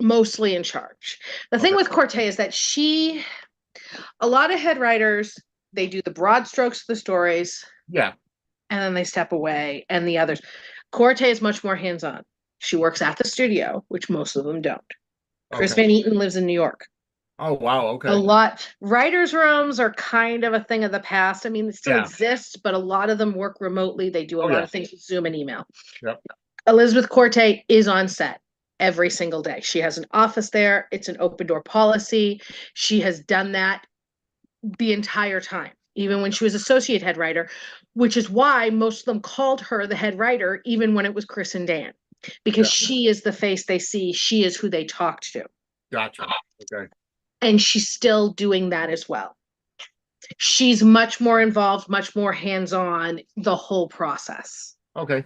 [SPEAKER 1] mostly in charge. The thing with Corte is that a lot of head writers, they do the broad strokes of the stories.
[SPEAKER 2] Yeah.
[SPEAKER 1] And then they step away, and the others. Corte is much more hands-on. She works at the studio, which most of them don't. Chris Van Eaton lives in New York.
[SPEAKER 2] Oh, wow. Okay.
[SPEAKER 1] A lot. Writers' rooms are kind of a thing of the past. I mean, it still exists, but a lot of them work remotely. They do a lot of things with Zoom and email.
[SPEAKER 2] Yep.
[SPEAKER 1] Elizabeth Corte is on set every single day. She has an office there. It's an open door policy. She has done that the entire time, even when she was associate head writer, which is why most of them called her the head writer, even when it was Chris and Dan, because she is the face they see. She is who they talk to.
[SPEAKER 2] Gotcha. Okay.
[SPEAKER 1] And she's still doing that as well. She's much more involved, much more hands-on the whole process.
[SPEAKER 2] Okay.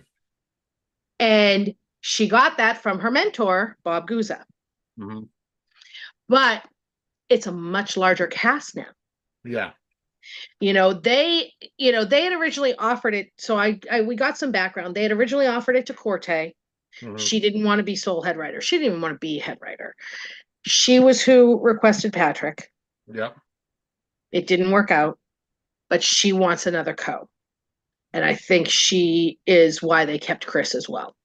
[SPEAKER 1] And she got that from her mentor, Bob Guza.
[SPEAKER 2] Mm-hmm.
[SPEAKER 1] But it's a much larger cast now.
[SPEAKER 2] Yeah.
[SPEAKER 1] They had originally offered it. So we got some background. They had originally offered it to Corte.
[SPEAKER 2] Mm-hmm.
[SPEAKER 1] She didn't want to be sole head writer. She didn't even want to be head writer. She was who requested Patrick.
[SPEAKER 2] Yep.
[SPEAKER 1] It didn't work out, but she wants another co. And I think she is why they kept Chris as well.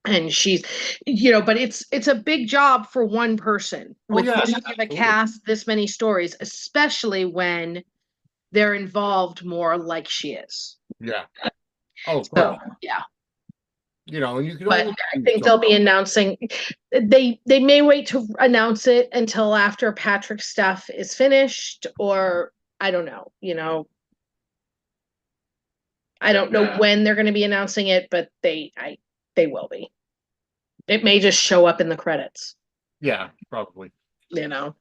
[SPEAKER 1] And she's, but it's a big job for one person with this many of a cast, this many stories, especially when they're involved more like she is.
[SPEAKER 2] Yeah. Oh,
[SPEAKER 1] so yeah.
[SPEAKER 2] And you can.
[SPEAKER 1] But I think they'll be announcing. They may wait to announce it until after Patrick's stuff is finished, or I don't know. I don't know when they're going to be announcing it, but they will be. It may just show up in the credits.
[SPEAKER 2] Yeah, probably. But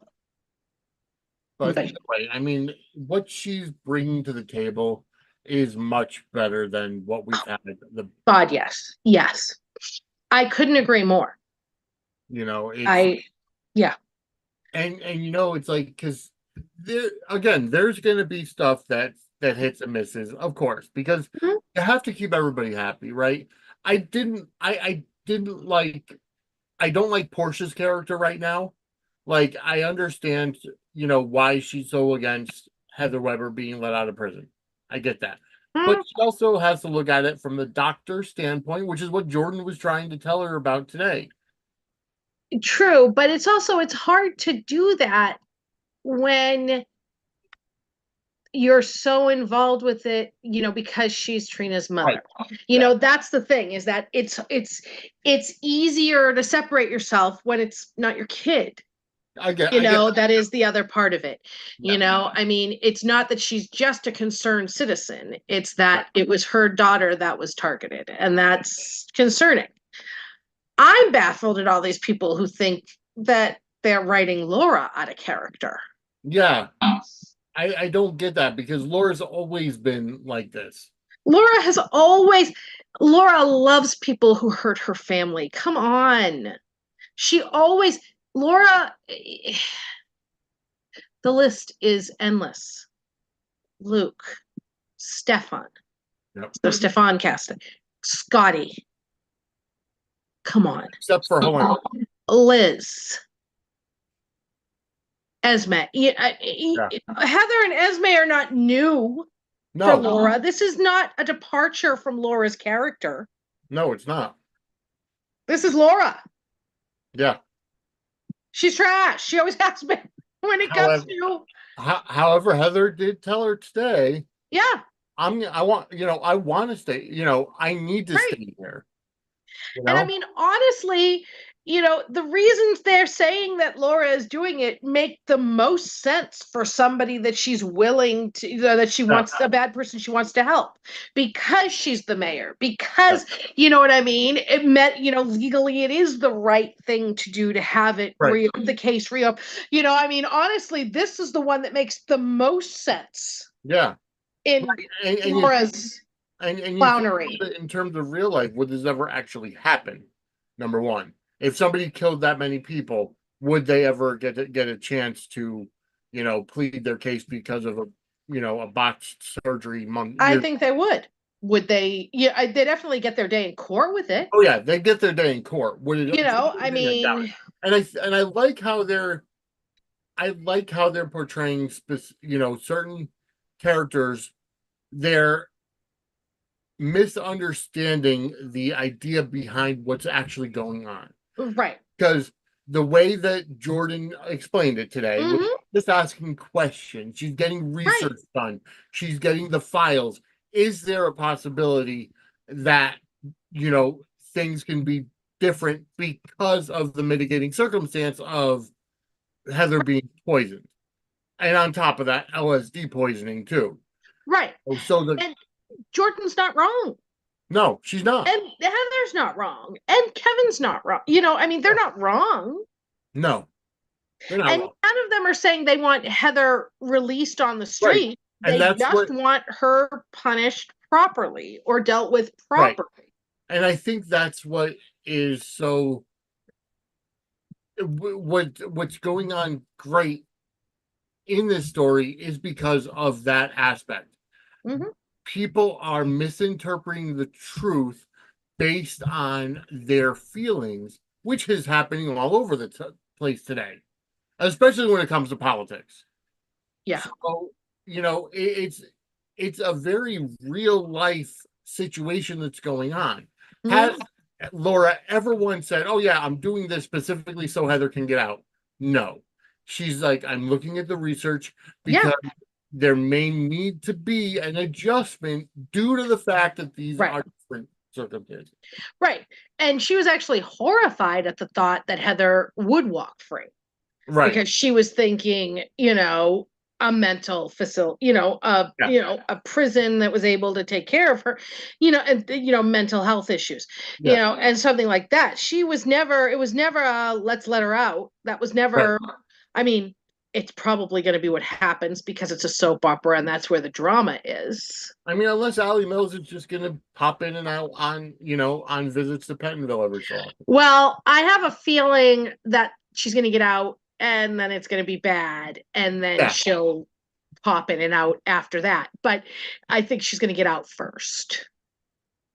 [SPEAKER 2] anyway, I mean, what she's bringing to the table is much better than what we've had.
[SPEAKER 1] God, yes. I couldn't agree more.
[SPEAKER 2] Yeah. And it's like, because there's going to be stuff that hits and misses, of course, because you have to keep everybody happy, right? I don't like Portia's character right now. Like, I understand, why she's so against Heather Weber being let out of prison. I get that. But she also has to look at it from the doctor standpoint, which is what Jordan was trying to tell her about today.
[SPEAKER 1] True, but it's hard to do that when you're so involved with it, because she's Trina's mother. Right. That's the thing, is that it's easier to separate yourself when it's not your kid. That is the other part of it. I mean, it's not that she's just a concerned citizen. It's that it was her daughter that was targeted, and that's concerning. I'm baffled at all these people who think that they're writing Laura out of character.
[SPEAKER 2] Yeah. I don't get that, because Laura's always been like this.
[SPEAKER 1] Laura loves people who hurt her family. Come on. Laura, the list is endless. Luke, Stefan.
[SPEAKER 2] Yep.
[SPEAKER 1] So Stefan cast it. Scotty. Come on.
[SPEAKER 2] Except for Helena.
[SPEAKER 1] Liz. Esme. Heather and Esme are not new for Laura. This is not a departure from Laura's character.
[SPEAKER 2] No, it's not.
[SPEAKER 1] This is Laura.
[SPEAKER 2] Yeah.
[SPEAKER 1] She's trash. She always has been when it comes to.
[SPEAKER 2] However, Heather did tell her today.
[SPEAKER 1] Yeah.
[SPEAKER 2] I want to stay. I need to stay here.
[SPEAKER 1] And I mean, honestly, the reasons they're saying that Laura is doing it make the most sense for somebody that she's willing to, that she wants, a bad person she wants to help, because she's the mayor, because, you know what I mean? It meant, legally it is the right thing to do to have it, the case reopened. I mean, honestly, this is the one that makes the most sense.
[SPEAKER 2] Yeah.
[SPEAKER 1] In Laura's clownery.
[SPEAKER 2] In terms of real life, would this ever actually happen? Number one, if somebody killed that many people, would they ever get a chance to, plead their case because of a botched surgery?
[SPEAKER 1] I think they would. Would they? Yeah, they definitely get their day in court with it.
[SPEAKER 2] Oh yeah, they get their day in court. Would it?
[SPEAKER 1] I mean,
[SPEAKER 2] and I like how they're portraying certain characters. They're misunderstanding the idea behind what's actually going on.
[SPEAKER 1] Right.
[SPEAKER 2] Because the way that Jordan explained it today was just asking questions. She's getting research done. She's getting the files. Is there a possibility that, things can be different because of the mitigating circumstance of Heather being poisoned? And on top of that, LSD poisoning too.
[SPEAKER 1] Right.
[SPEAKER 2] So
[SPEAKER 1] And Jordan's not wrong.
[SPEAKER 2] no, she's not.
[SPEAKER 1] And Heather's not wrong. And Kevin's not wrong. You know, I mean, they're not wrong.
[SPEAKER 2] No, they're not
[SPEAKER 1] And
[SPEAKER 2] wrong.
[SPEAKER 1] none of them are saying they want Heather released on the
[SPEAKER 2] Right.
[SPEAKER 1] street.
[SPEAKER 2] And
[SPEAKER 1] They
[SPEAKER 2] that's
[SPEAKER 1] just
[SPEAKER 2] what,
[SPEAKER 1] want her punished properly or dealt with
[SPEAKER 2] right.
[SPEAKER 1] properly.
[SPEAKER 2] And I think that's what is so what's going on great in this story is because of that aspect.
[SPEAKER 1] Mm-hmm.
[SPEAKER 2] People are misinterpreting the truth based on their feelings, which is happening all over the place today, especially when it comes to politics.
[SPEAKER 1] Yeah.
[SPEAKER 2] So, it's a very real life situation that's going on. Has Laura ever once said, "Oh yeah, I'm doing this specifically so Heather can get out"? No. She's like, "I'm looking at the research
[SPEAKER 1] Yeah.
[SPEAKER 2] because there may need to be an adjustment due to the fact that these
[SPEAKER 1] Right.
[SPEAKER 2] are different circumstances."
[SPEAKER 1] Right. And she was actually horrified at the thought that Heather would walk free
[SPEAKER 2] Right.
[SPEAKER 1] because she was thinking, you know, a mental facility,
[SPEAKER 2] Yeah.
[SPEAKER 1] a prison that was able to take care of her, and mental health issues,
[SPEAKER 2] Yeah.
[SPEAKER 1] and something like that. It was never a let's let her out. That was
[SPEAKER 2] Right.
[SPEAKER 1] never, I mean, it's probably going to be what happens because it's a soap opera and that's where the drama is.
[SPEAKER 2] I mean, unless Allie Mills is just gonna pop in and out on visits to Pentonville every so often.
[SPEAKER 1] Well, I have a feeling that she's going to get out and then it's going to be bad and then
[SPEAKER 2] Yeah.
[SPEAKER 1] she'll pop in and out after that. But I think she's going to get out first.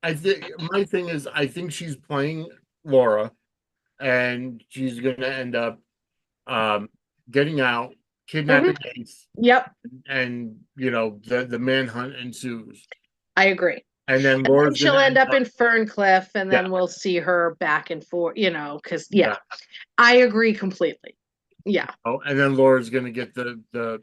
[SPEAKER 2] I think my thing is I think she's playing Laura and she's gonna end up getting out, kidnapping Ace,
[SPEAKER 1] Yep,
[SPEAKER 2] and the manhunt ensues.
[SPEAKER 1] I agree.
[SPEAKER 2] And then
[SPEAKER 1] And then
[SPEAKER 2] Laura's
[SPEAKER 1] she'll
[SPEAKER 2] gonna
[SPEAKER 1] end
[SPEAKER 2] end
[SPEAKER 1] up
[SPEAKER 2] up,
[SPEAKER 1] in Ferncliff and
[SPEAKER 2] yeah,
[SPEAKER 1] then we'll see her back and forth, because,
[SPEAKER 2] yeah.
[SPEAKER 1] I agree completely. Yeah.
[SPEAKER 2] Oh, and then Laura's gonna get the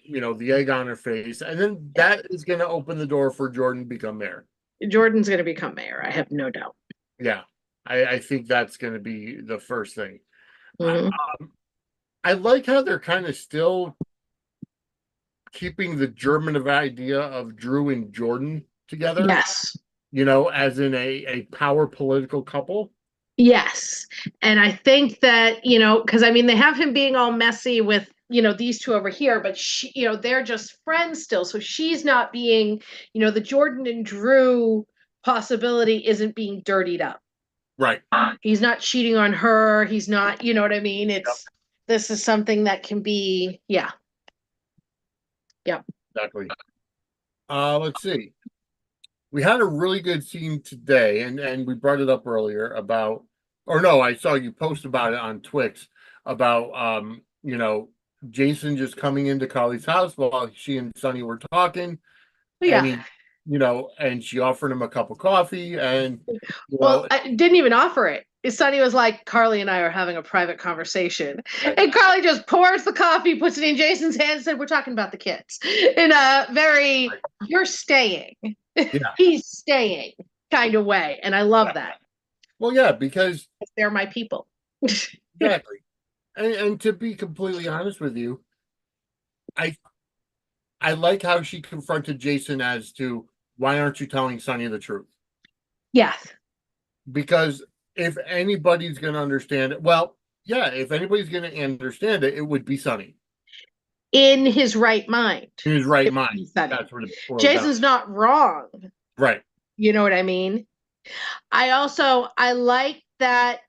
[SPEAKER 2] egg on her face, and then that is gonna open the door for Jordan to become mayor.
[SPEAKER 1] Jordan's going to become mayor. I have no doubt.
[SPEAKER 2] Yeah, I think that's gonna be the first thing.
[SPEAKER 1] Mhm.
[SPEAKER 2] I like how they're kind of still keeping the German of idea of Drew and Jordan together,
[SPEAKER 1] Yes.
[SPEAKER 2] as in a power political couple.
[SPEAKER 1] Yes. And I think that, because I mean, they have him being all messy with, these two over here, but they're just friends still. So she's not being, the Jordan and Drew possibility isn't being dirtied up.
[SPEAKER 2] Right.
[SPEAKER 1] He's not cheating on her. He's not, you know what I mean? This is something that can be, yeah. Yep.
[SPEAKER 2] Exactly. Let's see. We had a really good scene today, and we brought it up earlier about, or no, I saw you post about it on Twix about Jason just coming into Carly's house while she and Sonny were talking, and
[SPEAKER 1] Yeah.
[SPEAKER 2] and she offered him a cup of coffee, and
[SPEAKER 1] Well, I didn't even offer it. Sonny was like, Carly and I are having a private conversation. And Carly just pours the coffee, puts it in Jason's hand, and said, we're talking about the kids. In a very, you're staying.
[SPEAKER 2] Yeah.
[SPEAKER 1] He's staying kind of way. And I love that.
[SPEAKER 2] Well, yeah, because
[SPEAKER 1] they're my people.
[SPEAKER 2] exactly. And to be completely honest with you, I I like how she confronted Jason as to why aren't you telling Sonny the truth?
[SPEAKER 1] Yes.
[SPEAKER 2] Because if anybody's going to understand it, well, yeah, if anybody's going to understand it, it would be Sonny.
[SPEAKER 1] In his right mind.
[SPEAKER 2] In his right mind. That's what it boils
[SPEAKER 1] Jason's
[SPEAKER 2] down.
[SPEAKER 1] not wrong.
[SPEAKER 2] Right.
[SPEAKER 1] You know what I mean? I like that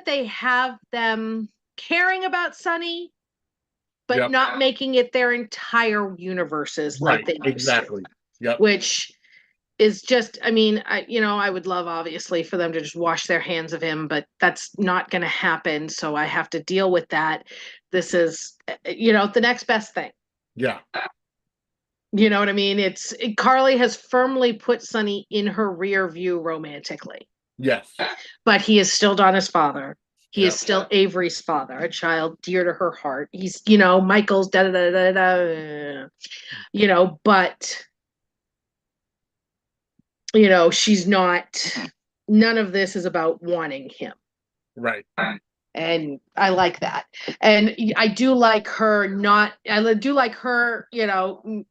[SPEAKER 1] they have them caring about Sonny, but not making it their entire universes like they used
[SPEAKER 2] exactly.
[SPEAKER 1] to.
[SPEAKER 2] Yep.
[SPEAKER 1] Which is just, I mean, I would love obviously for them to just wash their hands of him, but that's not going to happen. So I have to deal with that. This is, the next best thing.
[SPEAKER 2] Yeah.
[SPEAKER 1] You know what I mean? Carly has firmly put Sonny in her rear view romantically.
[SPEAKER 2] Yes.
[SPEAKER 1] But he is still Donna's father. He is still Avery's father, a child dear to her heart. He's, Michael's da da da da da. But she's not. None of this is about wanting him.
[SPEAKER 2] Right.
[SPEAKER 1] And I like that. And I do like her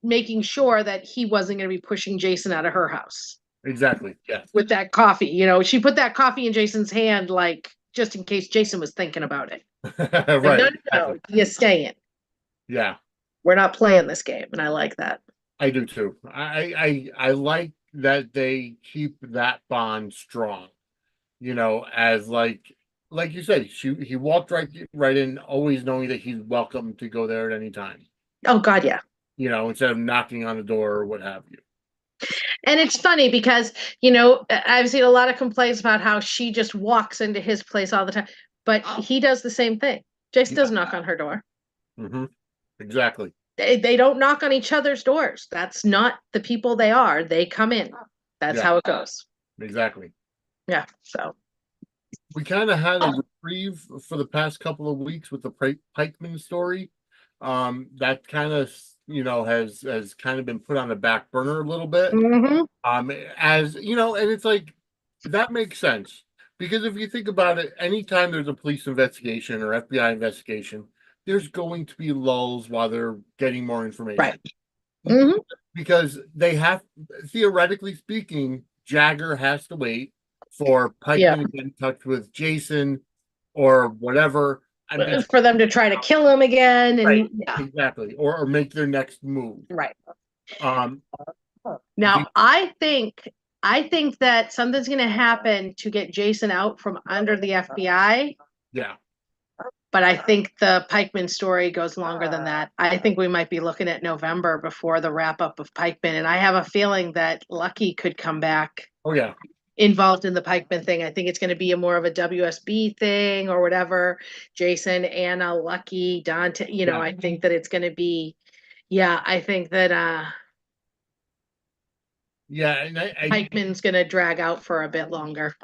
[SPEAKER 1] making sure that he wasn't going to be pushing Jason out of her house
[SPEAKER 2] Exactly. Yeah.
[SPEAKER 1] with that coffee. She put that coffee in Jason's hand, like, just in case Jason was thinking about it. Like,
[SPEAKER 2] Right.
[SPEAKER 1] no,
[SPEAKER 2] Exactly.
[SPEAKER 1] you're staying.
[SPEAKER 2] Yeah.
[SPEAKER 1] We're not playing this game. And I like that.
[SPEAKER 2] I do too. I like that they keep that bond strong. As like you said, he walked right in, always knowing that he's welcome to go there at any time.
[SPEAKER 1] Oh, God, yeah.
[SPEAKER 2] Instead of knocking on the door or what have you.
[SPEAKER 1] And it's funny because, I've seen a lot of complaints about how she just walks into his place all the time, but he does the same thing. Jason does knock on her door.
[SPEAKER 2] Mm-hmm. Exactly.
[SPEAKER 1] They don't knock on each other's doors. That's not the people they are. They come in. That's how it goes.
[SPEAKER 2] Exactly.
[SPEAKER 1] Yeah. So
[SPEAKER 2] we kind of had a reprieve for the past couple of weeks with the Pikeman story. That kind of has kind of been put on the back burner a little bit. As and it's like that makes sense because if you think about it, anytime there's a police investigation or FBI investigation, there's going to be lulls while they're getting more information.
[SPEAKER 1] Right.
[SPEAKER 2] Because they have, theoretically speaking, Jagger has to wait for Pikeman to get in touch with Jason or whatever.
[SPEAKER 1] For them to try to kill him again. And
[SPEAKER 2] right, exactly. Or make their next move.
[SPEAKER 1] Right.
[SPEAKER 2] Now
[SPEAKER 1] I think that something's going to happen to get Jason out from under the FBI.
[SPEAKER 2] Yeah.
[SPEAKER 1] But I think the Pikeman story goes longer than that. I think we might be looking at November before the wrap up of Pikeman. And I have a feeling that Lucky could come back.
[SPEAKER 2] Oh, yeah.
[SPEAKER 1] Involved in the Pikeman thing. I think it's going to be more of a WSB thing or whatever. Jason, Anna, Lucky, Dante, I think that it's going to be, I think that,
[SPEAKER 2] and
[SPEAKER 1] Pikeman's going to drag out for a bit longer.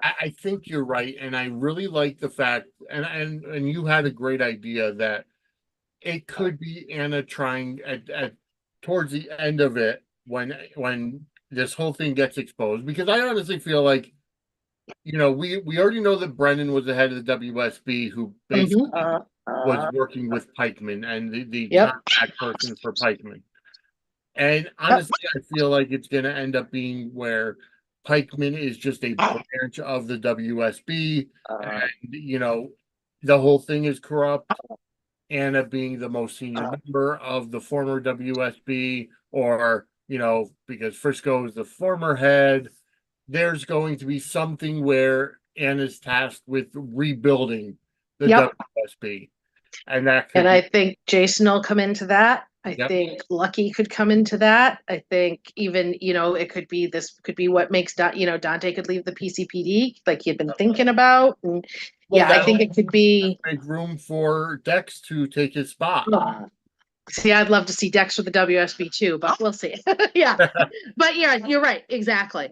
[SPEAKER 2] I think you're right, and I really like the fact, and you had a great idea that it could be Anna trying at towards the end of it when this whole thing gets exposed, because I honestly feel like we already know that Brennan was the head of the WSB who basically was working with Pikeman and the contact person for Pikeman. And honestly, I feel like it's going to end up being where Pikeman is just a branch of the WSB, and the whole thing is corrupt. Anna being the most senior member of the former WSB, or because Frisco is the former head, there's going to be something where Anna's tasked with rebuilding the WSB, and
[SPEAKER 1] I think Jason will come into that. I think Lucky could come into that. I think even, it could be what makes Dante could leave the PCPD like he had been thinking about. And I think it could be
[SPEAKER 2] make room for Dex to take his spot.
[SPEAKER 1] See, I'd love to see Dex with the WSB too, but we'll see. But you're right. Exactly.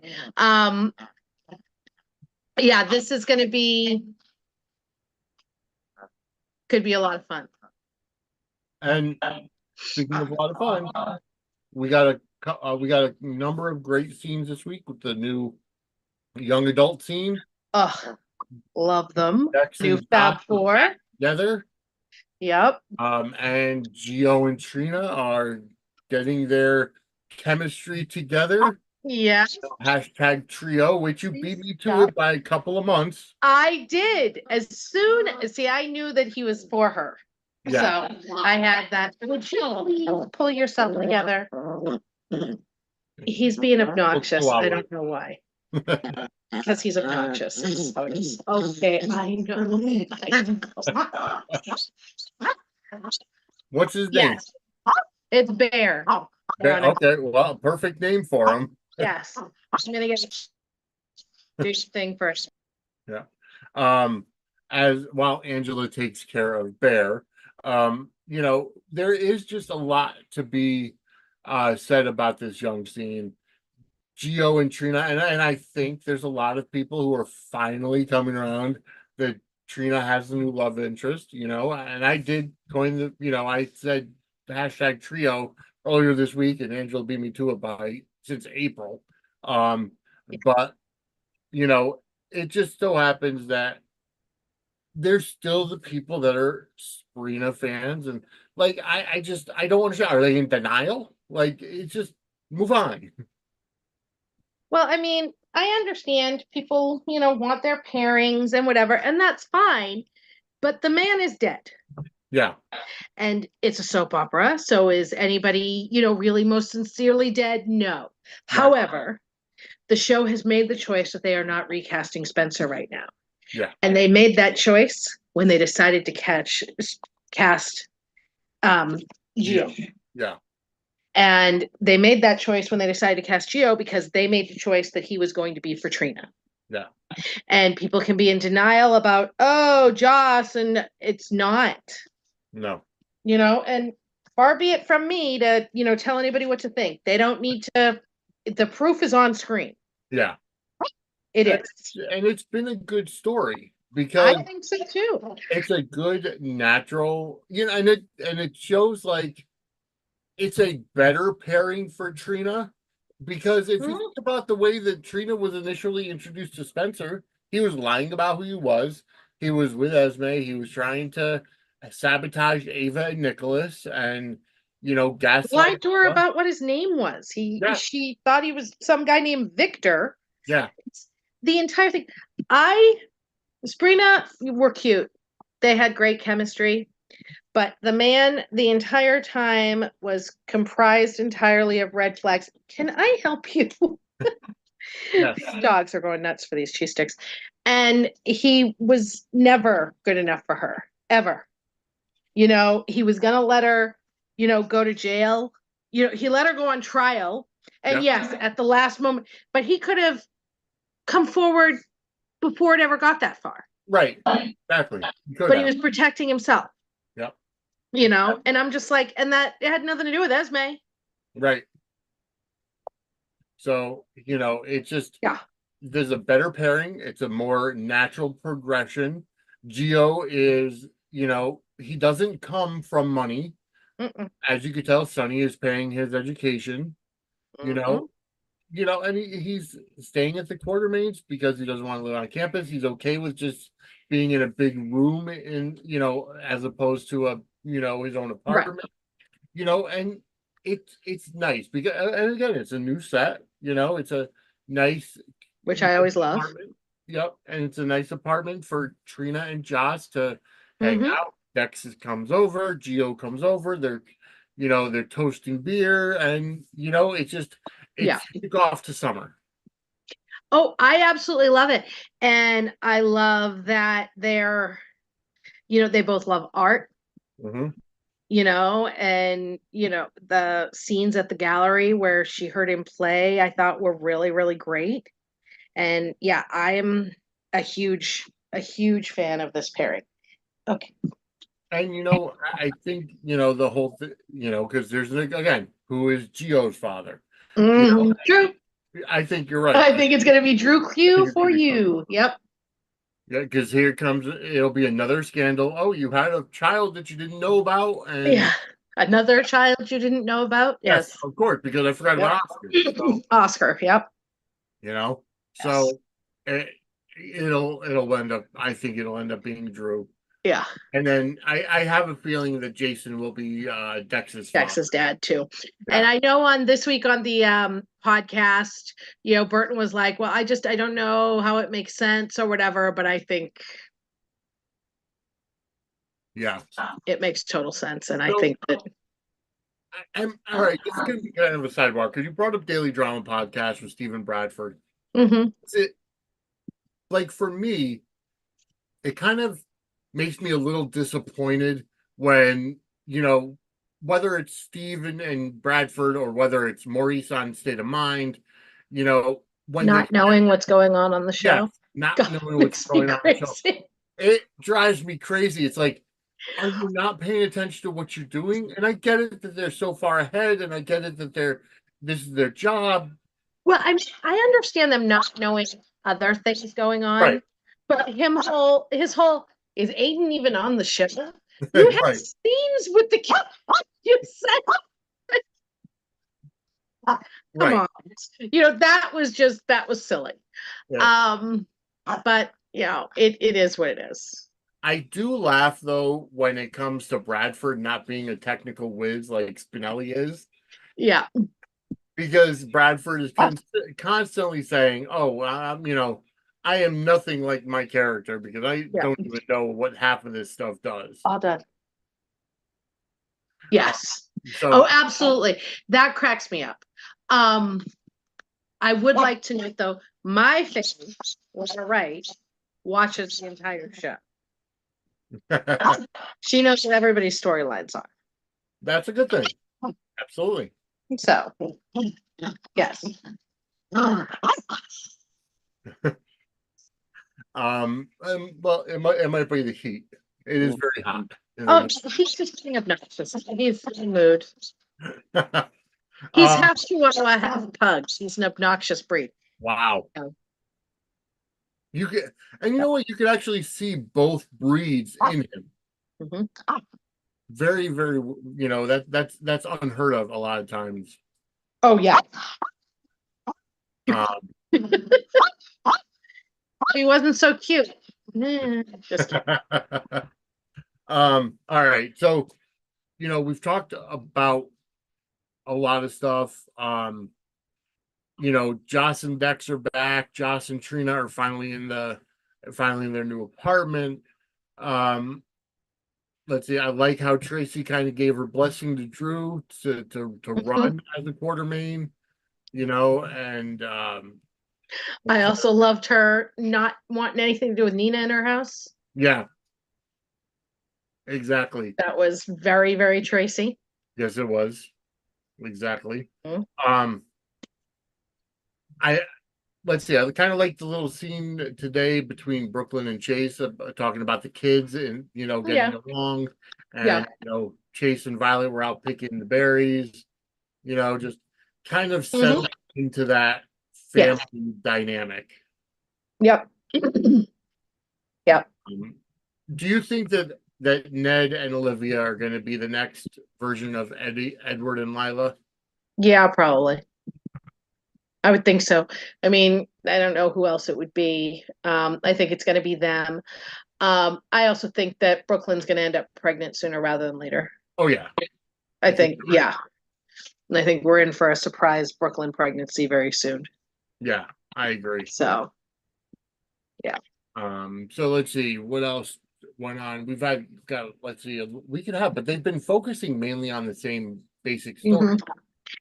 [SPEAKER 1] This is going to could be a lot of fun.
[SPEAKER 2] And speaking of a lot of fun, we got a number of great scenes this week with the new young adult scene.
[SPEAKER 1] Oh, love them.
[SPEAKER 2] Dex
[SPEAKER 1] new Fab Four
[SPEAKER 2] together.
[SPEAKER 1] Yep.
[SPEAKER 2] And Gio and Trina are getting their chemistry together.
[SPEAKER 1] Yeah.
[SPEAKER 2] Hashtag trio, which you beat me to it by a couple of months.
[SPEAKER 1] I did. I knew that he was for her. Yeah. So I had that. Would you pull yourself together? He's being obnoxious. I don't know why. Because he's obnoxious. Okay, I know.
[SPEAKER 2] What's his name?
[SPEAKER 1] It's Bear.
[SPEAKER 2] Okay, well, perfect name for him.
[SPEAKER 1] Yes. I'm gonna get do thing first.
[SPEAKER 2] Yeah. As while Angela takes care of Bear, there is just a lot to be said about this young scene. Gio and Trina, and I think there's a lot of people who are finally coming around that Trina has a new love interest, and I did coin I said the hashtag trio earlier this week, and Angela beat me to it since April. But it just so happens that there's still the people that are Sabrina fans, and like I don't understand. Are they in denial? Like it's just move on.
[SPEAKER 1] Well, I mean, I understand people, want their pairings and whatever, and that's fine. But the man is dead.
[SPEAKER 2] Yeah.
[SPEAKER 1] And it's a soap opera. So is anybody, really most sincerely dead? No.
[SPEAKER 2] Right.
[SPEAKER 1] However, the show has made the choice that they are not recasting Spencer right now.
[SPEAKER 2] Yeah.
[SPEAKER 1] And they made that choice when they decided to cast Geo.
[SPEAKER 2] Yeah.
[SPEAKER 1] And they made that choice when they decided to cast Geo because they made the choice that he was going to be for Trina.
[SPEAKER 2] Yeah.
[SPEAKER 1] And people can be in denial about, oh, Joss, and it's not.
[SPEAKER 2] No.
[SPEAKER 1] And far be it from me to, tell anybody what to think. They don't need to, the proof is on screen.
[SPEAKER 2] Yeah.
[SPEAKER 1] It is.
[SPEAKER 2] And it's been a good story
[SPEAKER 1] I
[SPEAKER 2] because
[SPEAKER 1] think so too.
[SPEAKER 2] it's a good natural, and it shows like it's a better pairing for Trina because if you think about the way that Trina was initially introduced to Spencer, he was lying about who he was. He was with Esme. He was trying to sabotage Ava and Nicholas and, gaslight
[SPEAKER 1] Lied to her
[SPEAKER 2] Ava.
[SPEAKER 1] about what his name was.
[SPEAKER 2] Yeah.
[SPEAKER 1] She thought he was some guy named Victor.
[SPEAKER 2] Yeah.
[SPEAKER 1] The entire thing. Sabrina were cute. They had great chemistry. But the man the entire time was comprised entirely of red flags. Can I help you?
[SPEAKER 2] Yes.
[SPEAKER 1] These dogs are going nuts for these cheese sticks. And he was never good enough for her, ever. He was going to let her, go to jail. He let her go on trial. And yes, at the last moment, but he could have come forward before it ever got that far.
[SPEAKER 2] Right. Exactly.
[SPEAKER 1] But he was protecting himself.
[SPEAKER 2] Yep.
[SPEAKER 1] And I'm just like, and that it had nothing to do with Esme.
[SPEAKER 2] Right. So, it's just,
[SPEAKER 1] Yeah.
[SPEAKER 2] there's a better pairing. It's a more natural progression. Geo is, he doesn't come from money.
[SPEAKER 1] Mm-mm.
[SPEAKER 2] As you could tell, Sonny is paying his education,
[SPEAKER 1] Mm-hmm.
[SPEAKER 2] And he's staying at the Quartermaines because he doesn't want to live on campus. He's okay with just being in a big room as opposed to his own apartment, and it's nice because, and again, it's a new set, it's a nice,
[SPEAKER 1] Which I always love.
[SPEAKER 2] apartment. Yep. And it's a nice apartment for Trina and Joss to hang out. Dex comes over, Geo comes over, they're toasting beer, and it's kick off to summer.
[SPEAKER 1] Oh, I absolutely love it. And I love that they both love art.
[SPEAKER 2] Mm-hmm.
[SPEAKER 1] And the scenes at the gallery where she heard him play, I thought were really, really great. And yeah, I am a huge fan of this pairing. Okay.
[SPEAKER 2] And I think the whole thing, because there's again, who is Geo's father?
[SPEAKER 1] True.
[SPEAKER 2] I think you're right.
[SPEAKER 1] I think it's gonna be Drew Q for you. Yep.
[SPEAKER 2] Yeah, because here comes, it'll be another scandal. Oh, you had a child that you didn't know about, and
[SPEAKER 1] Yeah. Another child you didn't know about? Yes.
[SPEAKER 2] of course, because I forgot about Oscar. So,
[SPEAKER 1] Oscar, yep.
[SPEAKER 2] So it'll end up. I think it'll end up being Drew.
[SPEAKER 1] Yeah.
[SPEAKER 2] And then I have a feeling that Jason will be Dex's
[SPEAKER 1] dad too.
[SPEAKER 2] Yeah.
[SPEAKER 1] And I know on this week on the podcast, Burton was like, well, I don't know how it makes sense or whatever, but I think it makes total sense. And I think that
[SPEAKER 2] I'm all right. This is gonna be kind of a sidebar because you brought up Daily Drama podcast with Stephen Bradford. It, like, for me, it kind of makes me a little disappointed when, whether it's Steven and Bradford or whether it's Maurice on State of Mind, when
[SPEAKER 1] not knowing what's going on the show.
[SPEAKER 2] Not knowing what's going on the show. It drives me crazy. It's like, are you not paying attention to what you're doing? And I get it that they're so far ahead, and I get it that this is their job.
[SPEAKER 1] Well, I understand them not knowing other things going on,
[SPEAKER 2] right?
[SPEAKER 1] But his whole is Aiden even on the show? You have scenes with the kid. You said, come on, that was silly. Yeah. But it is what it is.
[SPEAKER 2] I do laugh though when it comes to Bradford not being a technical whiz like Spinelli is,
[SPEAKER 1] Yeah.
[SPEAKER 2] because Bradford is constantly saying, "Oh, I am nothing like my character because I
[SPEAKER 1] Yeah.
[SPEAKER 2] don't even know what half of this stuff does."
[SPEAKER 1] All done.
[SPEAKER 2] Uh,
[SPEAKER 1] Yes. Oh,
[SPEAKER 2] so
[SPEAKER 1] absolutely. That cracks me up. Um, I would like to note though, my family, was right, watches the entire show. She knows what everybody's storylines are.
[SPEAKER 2] that's a good thing. Absolutely.
[SPEAKER 1] So, yes.
[SPEAKER 2] Well, it might be the heat. It is very hot.
[SPEAKER 1] Oh, he's just being obnoxious. He's in mood. He's
[SPEAKER 2] um,
[SPEAKER 1] half Chihuahua, half pug. He's an obnoxious breed.
[SPEAKER 2] wow.
[SPEAKER 1] Oh.
[SPEAKER 2] You can, and you know what? You can actually see both breeds in him.
[SPEAKER 1] Mhm.
[SPEAKER 2] Very, very. That's unheard of a lot of times.
[SPEAKER 1] Oh, yeah.
[SPEAKER 2] Um,
[SPEAKER 1] He wasn't so cute. Nah, just kidding.
[SPEAKER 2] all right. So, we've talked about a lot of stuff. Joss and Dex are back. Joss and Trina are finally in their new apartment. Um, let's see. I like how Tracy kind of gave her blessing to Drew to run as a Quartermaine. And
[SPEAKER 1] I also loved her not wanting anything to do with Nina in her house.
[SPEAKER 2] yeah, exactly.
[SPEAKER 1] That was very, very Tracy.
[SPEAKER 2] Yes, it was exactly.
[SPEAKER 1] Mhm.
[SPEAKER 2] Um, I let's see. I kind of like the little scene today between Brooklyn and Chase, talking about the kids and getting
[SPEAKER 1] Yeah.
[SPEAKER 2] along,
[SPEAKER 1] Yeah.
[SPEAKER 2] and Chase and Violet were out picking the berries. Just kind of
[SPEAKER 1] Mhm.
[SPEAKER 2] settle into that
[SPEAKER 1] Yes.
[SPEAKER 2] family dynamic.
[SPEAKER 1] Yep. Yep.
[SPEAKER 2] Um, do you think that Ned and Olivia are going to be the next version of Edward and Lila?
[SPEAKER 1] Yeah, probably. I would think so. I mean, I don't know who else it would be. I think it's going to be them. I also think that Brooklyn's going to end up pregnant sooner rather than later.
[SPEAKER 2] Oh yeah,
[SPEAKER 1] I
[SPEAKER 2] I think
[SPEAKER 1] think,
[SPEAKER 2] you're right.
[SPEAKER 1] yeah. And I think we're in for a surprise Brooklyn pregnancy very soon.
[SPEAKER 2] Yeah, I agree.
[SPEAKER 1] So, yeah.
[SPEAKER 2] So let's see what else went on. Got let's see a week and a half, but they've been focusing mainly on the same basic story.
[SPEAKER 1] Mhm.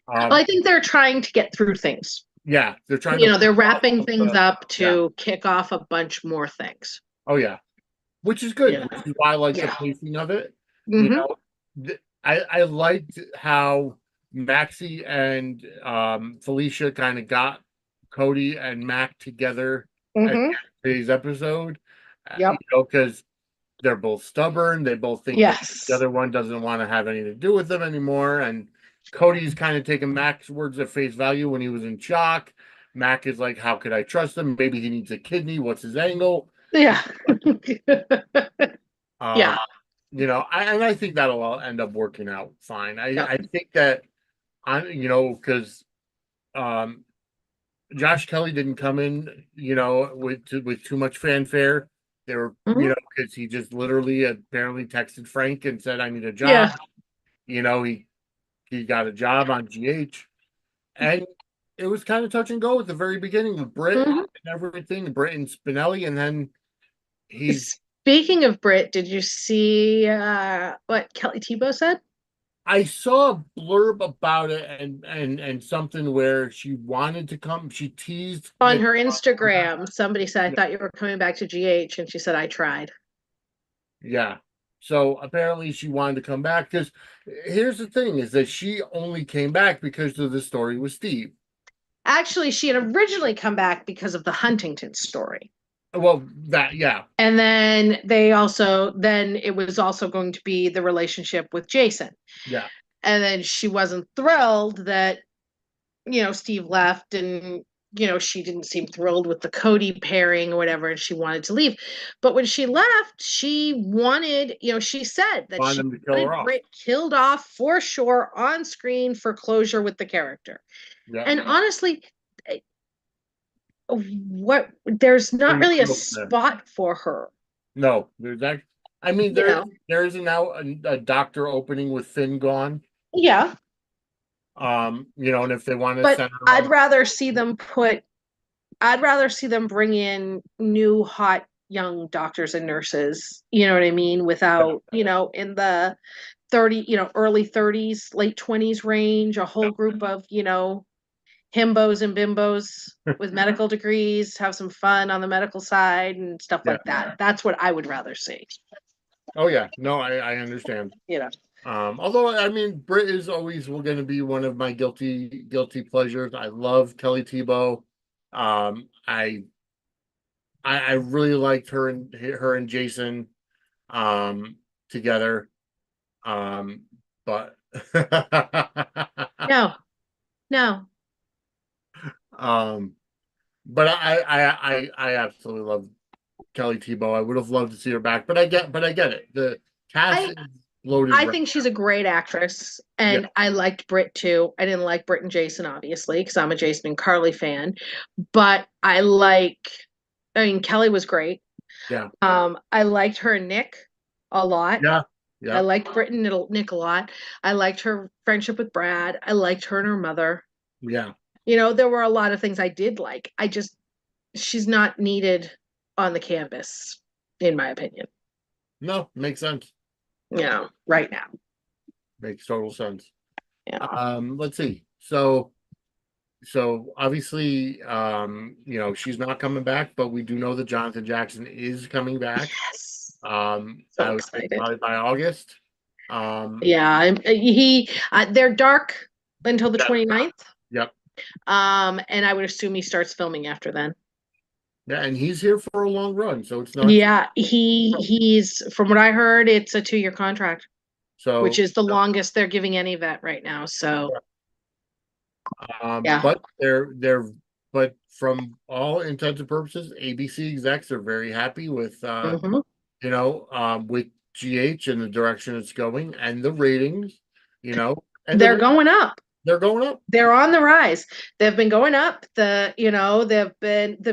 [SPEAKER 1] Well,
[SPEAKER 2] Um,
[SPEAKER 1] I think they're trying to get through things.
[SPEAKER 2] yeah, they're trying to
[SPEAKER 1] They're
[SPEAKER 2] pull
[SPEAKER 1] wrapping
[SPEAKER 2] off
[SPEAKER 1] things up
[SPEAKER 2] yeah.
[SPEAKER 1] to kick off a bunch more things.
[SPEAKER 2] Oh yeah, which is good,
[SPEAKER 1] Yeah.
[SPEAKER 2] which is why I like the
[SPEAKER 1] Yeah.
[SPEAKER 2] pacing of it. You
[SPEAKER 1] Hmm.
[SPEAKER 2] know, I liked how Maxie and Felicia kind of got Cody and Mac together at
[SPEAKER 1] Hmm.
[SPEAKER 2] today's episode.
[SPEAKER 1] Yep.
[SPEAKER 2] Because they're both stubborn. They both think that the
[SPEAKER 1] Yes.
[SPEAKER 2] other one doesn't want to have anything to do with them anymore. And Cody's kind of taking Mac's words at face value when he was in shock. Mac is like, how could I trust him? Maybe he needs a kidney. What's his angle?
[SPEAKER 1] Yeah.
[SPEAKER 2] Um,
[SPEAKER 1] Yeah.
[SPEAKER 2] and I think that'll all end up working out fine.
[SPEAKER 1] Yep.
[SPEAKER 2] I think that because um, Josh Kelly didn't come in, with too much fanfare. They were,
[SPEAKER 1] Mhm.
[SPEAKER 2] because he just literally apparently texted Frank and said, "I need a job."
[SPEAKER 1] Yeah.
[SPEAKER 2] He got a job on GH, and it was kind of touch and go at the very beginning with Britt
[SPEAKER 1] Mhm.
[SPEAKER 2] and everything, Britt and Spinelli, and then he's.
[SPEAKER 1] Speaking of Brit, did you see what Kelly Tebow said?
[SPEAKER 2] I saw a blurb about it and something where she wanted to come. She teased
[SPEAKER 1] On
[SPEAKER 2] that.
[SPEAKER 1] her Instagram, somebody said, I thought you were coming back to GH. And she said, I tried.
[SPEAKER 2] Yeah. So apparently she wanted to come back because here's the thing is that she only came back because of the story with Steve.
[SPEAKER 1] Actually, she had originally come back because of the Huntington story.
[SPEAKER 2] Well, yeah.
[SPEAKER 1] And then it was also going to be the relationship with Jason.
[SPEAKER 2] Yeah.
[SPEAKER 1] And then she wasn't thrilled that, Steve left and, she didn't seem thrilled with the Cody pairing or whatever, and she wanted to leave. But when she left, she wanted, she said that
[SPEAKER 2] Wanted
[SPEAKER 1] she
[SPEAKER 2] them to kill
[SPEAKER 1] wanted
[SPEAKER 2] her off.
[SPEAKER 1] Britt killed off for sure on screen for closure with the character.
[SPEAKER 2] Yeah.
[SPEAKER 1] And honestly, there's not really a spot for her.
[SPEAKER 2] No, there's that. I mean,
[SPEAKER 1] You know,
[SPEAKER 2] there is now a doctor opening with Finn gone.
[SPEAKER 1] yeah,
[SPEAKER 2] And if they want to
[SPEAKER 1] but
[SPEAKER 2] send her on,
[SPEAKER 1] I'd rather see them bring in new hot young doctors and nurses, you know what I mean, without, in the 30, early 30s, late 20s range, a whole group of, himbos and bimbos with medical degrees, have some fun on the medical side and stuff
[SPEAKER 2] yeah.
[SPEAKER 1] like that. That's what I would rather see,
[SPEAKER 2] Oh yeah, no, I understand.
[SPEAKER 1] you know.
[SPEAKER 2] Although I mean, Brit is always going to be one of my guilty pleasures. I love Kelly Tebow. I really liked her and Jason um together. But
[SPEAKER 1] No, no.
[SPEAKER 2] um, but I absolutely love Kelly Tebow. I would have loved to see her back, but I get it. The cast
[SPEAKER 1] I
[SPEAKER 2] is loaded
[SPEAKER 1] I
[SPEAKER 2] right
[SPEAKER 1] think she's a great actress,
[SPEAKER 2] now.
[SPEAKER 1] and I liked Brit too. I didn't like Brit and Jason, obviously, because I'm a Jason and Carly fan. But I mean, Kelly was great.
[SPEAKER 2] Yeah,
[SPEAKER 1] I liked her and Nick a lot.
[SPEAKER 2] yeah,
[SPEAKER 1] I
[SPEAKER 2] yeah,
[SPEAKER 1] liked Brit and Nick a lot. I liked her friendship with Brad. I liked her and her mother.
[SPEAKER 2] yeah.
[SPEAKER 1] There were a lot of things I did like. She's not needed on the canvas, in my opinion.
[SPEAKER 2] No, makes sense.
[SPEAKER 1] Right now.
[SPEAKER 2] Makes total sense.
[SPEAKER 1] Yeah.
[SPEAKER 2] Let's see. So obviously, she's not coming back, but we do know that Jonathan Jackson is coming back.
[SPEAKER 1] Yes. So
[SPEAKER 2] I would say
[SPEAKER 1] excited.
[SPEAKER 2] probably by August.
[SPEAKER 1] Yeah, they're dark until the
[SPEAKER 2] Yeah,
[SPEAKER 1] 29th.
[SPEAKER 2] yep.
[SPEAKER 1] And I would assume he starts filming after then.
[SPEAKER 2] Yeah, and he's here for a long run, so it's not
[SPEAKER 1] Yeah, he's from what I heard, it's a 2-year contract, which
[SPEAKER 2] so.
[SPEAKER 1] is the longest they're giving any vet right now. So yeah.
[SPEAKER 2] But but from all intents and purposes, ABC execs are very happy with
[SPEAKER 1] Mhm.
[SPEAKER 2] with GH and the direction it's going and the ratings, and
[SPEAKER 1] They're going up.
[SPEAKER 2] they're going up.
[SPEAKER 1] They're on the rise. They've been going up. The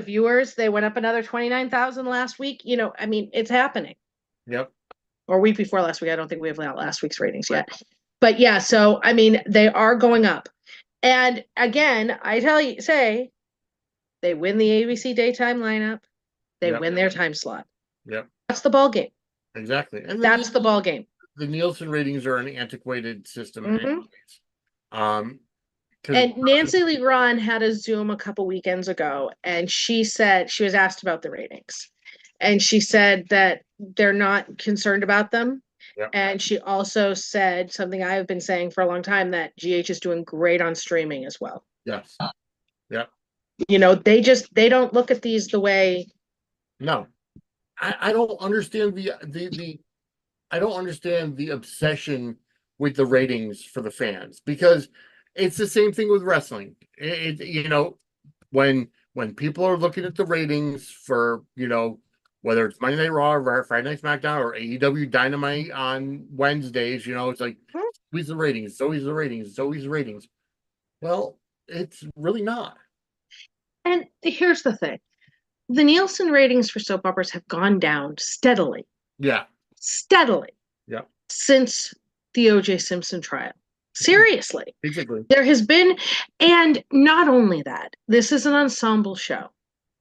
[SPEAKER 1] viewers, they went up another 29,000 last week. I mean, it's happening.
[SPEAKER 2] Yep.
[SPEAKER 1] Or week before last week. I don't think we have last week's ratings yet. But yeah, so I mean, they are going up. And again, they win the ABC daytime lineup, they
[SPEAKER 2] Yep.
[SPEAKER 1] win their time slot.
[SPEAKER 2] Yep.
[SPEAKER 1] That's the ball game.
[SPEAKER 2] Exactly. And
[SPEAKER 1] That's the ball game.
[SPEAKER 2] the Nielsen ratings are an antiquated system
[SPEAKER 1] Hmm.
[SPEAKER 2] anyways. Because
[SPEAKER 1] And Nancy Lee Ron had a Zoom a couple weekends ago, and she said she was asked about the ratings. And she said that they're not concerned about them.
[SPEAKER 2] yep.
[SPEAKER 1] And she also said something I've been saying for a long time, that GH is doing great on streaming as well.
[SPEAKER 2] Yes. Yep.
[SPEAKER 1] They don't look at these the way.
[SPEAKER 2] No. I don't understand the I don't understand the obsession with the ratings for the fans, because it's the same thing with wrestling. When people are looking at the ratings for, whether it's Monday Night Raw or Friday Night SmackDown or AEW Dynamite on Wednesdays, it's like, it's always the ratings, it's always the ratings, it's always the ratings. Well, it's really not.
[SPEAKER 1] And here's the thing. The Nielsen ratings for soap operas have gone down
[SPEAKER 2] Yeah.
[SPEAKER 1] steadily
[SPEAKER 2] Yeah.
[SPEAKER 1] since the O.J. Simpson trial. Seriously.
[SPEAKER 2] Basically.
[SPEAKER 1] There has been, and not only that, this is an ensemble show.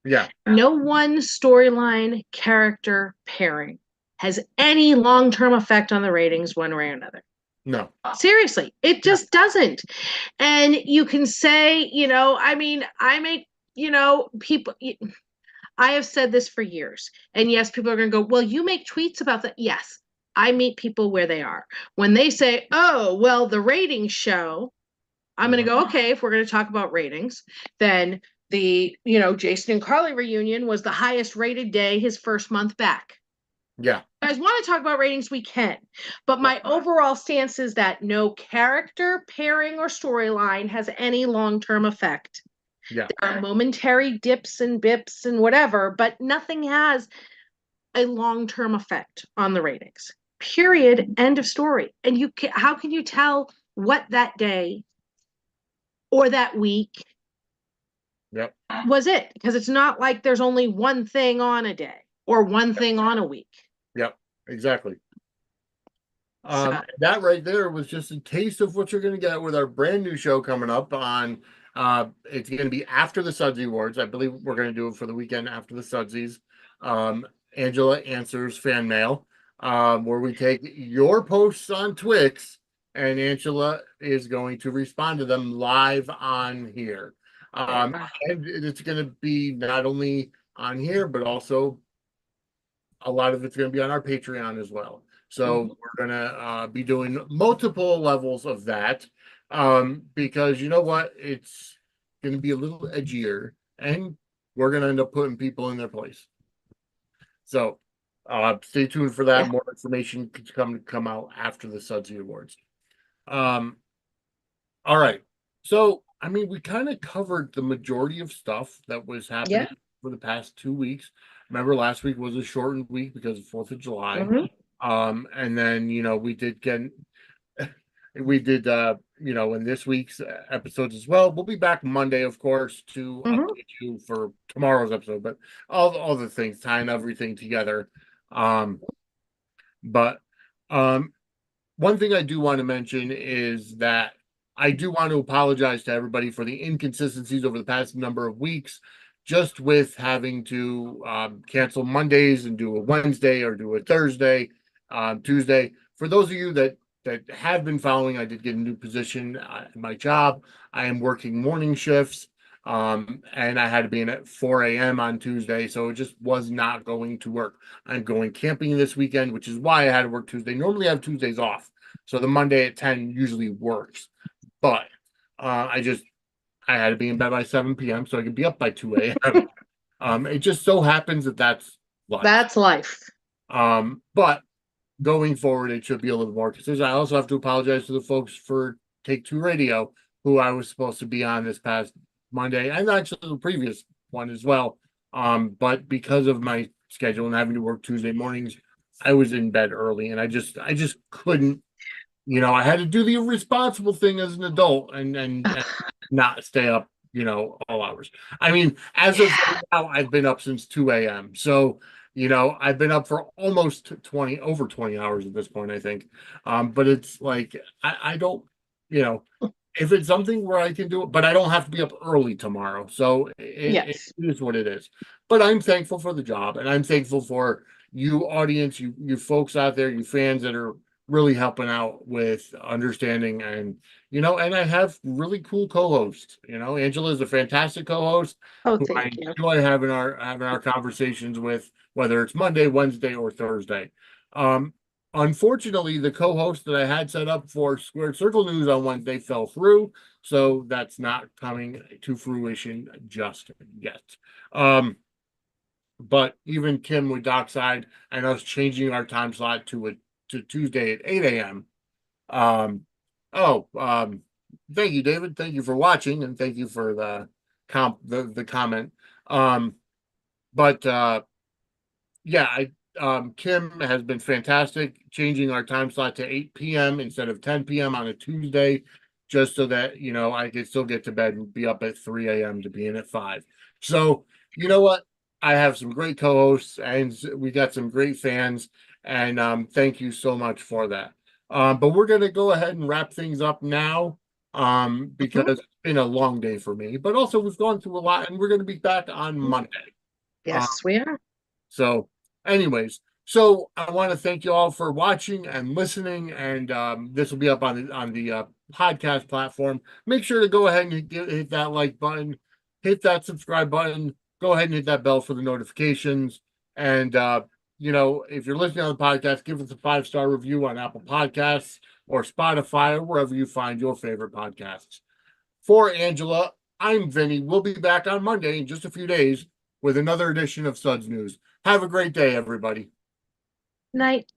[SPEAKER 2] Yeah.
[SPEAKER 1] No one storyline character pairing has any long-term effect on the ratings one way or another.
[SPEAKER 2] No.
[SPEAKER 1] Seriously, it just doesn't. And you can say, people, I have said this for years. And yes, people are going to go, well, you make tweets about that. Yes, I meet people where they are. When they say, oh, well, the ratings show, I'm going to go, okay, if we're going to talk about ratings, then the, Jason and Carly reunion was the highest rated day his first month back.
[SPEAKER 2] Yeah.
[SPEAKER 1] You guys want to talk about ratings, we can. But my overall stance is that no character, pairing, or storyline has any long-term effect.
[SPEAKER 2] Yeah.
[SPEAKER 1] There are momentary dips and bips and whatever, but nothing has a long-term effect on the ratings. Period. End of story. And how can you tell what that day or that week
[SPEAKER 2] Yep.
[SPEAKER 1] was it? Because it's not like there's only one thing on a day or one thing on a week.
[SPEAKER 2] Yep, exactly.
[SPEAKER 1] So,
[SPEAKER 2] That right there was just a taste of what you're going to get with our brand new show coming up on. It's going to be after the Sudsy Awards. I believe we're going to do it for the weekend after the Sudsies. Angela answers fan mail, where we take your posts on Twix, and Angela is going to respond to them live on here. And it's going to be not only on here, but also a lot of it's going to be on our Patreon as well. So we're going to be doing multiple levels of that, because you know what? It's going to be a little edgier, and we're going to end up putting people in their place. So stay tuned for that.
[SPEAKER 1] Yeah.
[SPEAKER 2] More information could come out after the Sudsy Awards. All right. So, I mean, we kind of covered the majority of stuff that was happening for the past 2 weeks. Remember, last week was a shortened week because of 4th of July. And then, we did in this week's episodes as well. We'll be back Monday, of course, to update you for tomorrow's episode, but all the things, tying everything together. But one thing I do want to mention is that I do want to apologize to everybody for the inconsistencies over the past number of weeks, just with having to cancel Mondays and do a Wednesday or do a Thursday, Tuesday. For those of you that have been following, I did get a new position in my job. I am working morning shifts, and I had to be in at 4 a.m. on Tuesday, so it just was not going to work. I'm going camping this weekend, which is why I had to work Tuesday. Normally I have Tuesdays off, so the Monday at 10 usually works. But I had to be in bed by 7 p.m. so I could be up by 2 a.m. It just so happens that that's life.
[SPEAKER 1] That's life.
[SPEAKER 2] But going forward, it should be a little more consistent. I also have to apologize to the folks for Take Two Radio, who I was supposed to be on this past Monday, and actually the previous one as well. But because of my schedule and having to work Tuesday mornings, I was in bed early, and I just couldn't. I had to do the irresponsible thing as an adult and not stay up, all hours. I mean, as of now, I've been up since 2 a.m. So, I've been up for almost over 20 hours at this point, I think. But it's like, I don't, if it's something where I can do it, but I don't have to be up early tomorrow. So it is what it is. But I'm thankful for the job, and I'm thankful for you audience, you folks out there, you fans that are really helping out with understanding, and I have really cool co-hosts. Angela is a fantastic co-host
[SPEAKER 1] Oh,
[SPEAKER 2] who I
[SPEAKER 1] thank you.
[SPEAKER 2] enjoy having our conversations with, whether it's Monday, Wednesday, or Thursday. Unfortunately, the co-host that I had set up for Squared Circle News on Wednesday fell through, so that's not coming to fruition just yet. But even Kim with Dockside and us changing our time slot to Tuesday at 8 a.m. Thank you, David. Thank you for watching, and thank you for the comment. Kim has been fantastic, changing our time slot to 8 p.m. instead of 10 p.m. on a Tuesday, just so that I could still get to bed and be up at 3 a.m. to be in at 5. So you know what? I have some great co-hosts, and we got some great fans, and thank you so much for that. But we're going to go ahead and wrap things up now, because it's been a long day for me, but also we've gone through a lot, and we're going to be back on Monday.
[SPEAKER 1] Yes, we are.
[SPEAKER 2] So anyways, I want to thank you all for watching and listening, and this will be up on the podcast platform. Make sure to go ahead and hit that like button, hit that subscribe button, go ahead and hit that bell for the notifications. And if you're listening on the podcast, give us a 5-star review on Apple Podcasts or Spotify or wherever you find your favorite podcasts. For Angela, I'm Vinnie. We'll be back on Monday in just a few days with another edition of Suds News. Have a great day, everybody.
[SPEAKER 1] Night.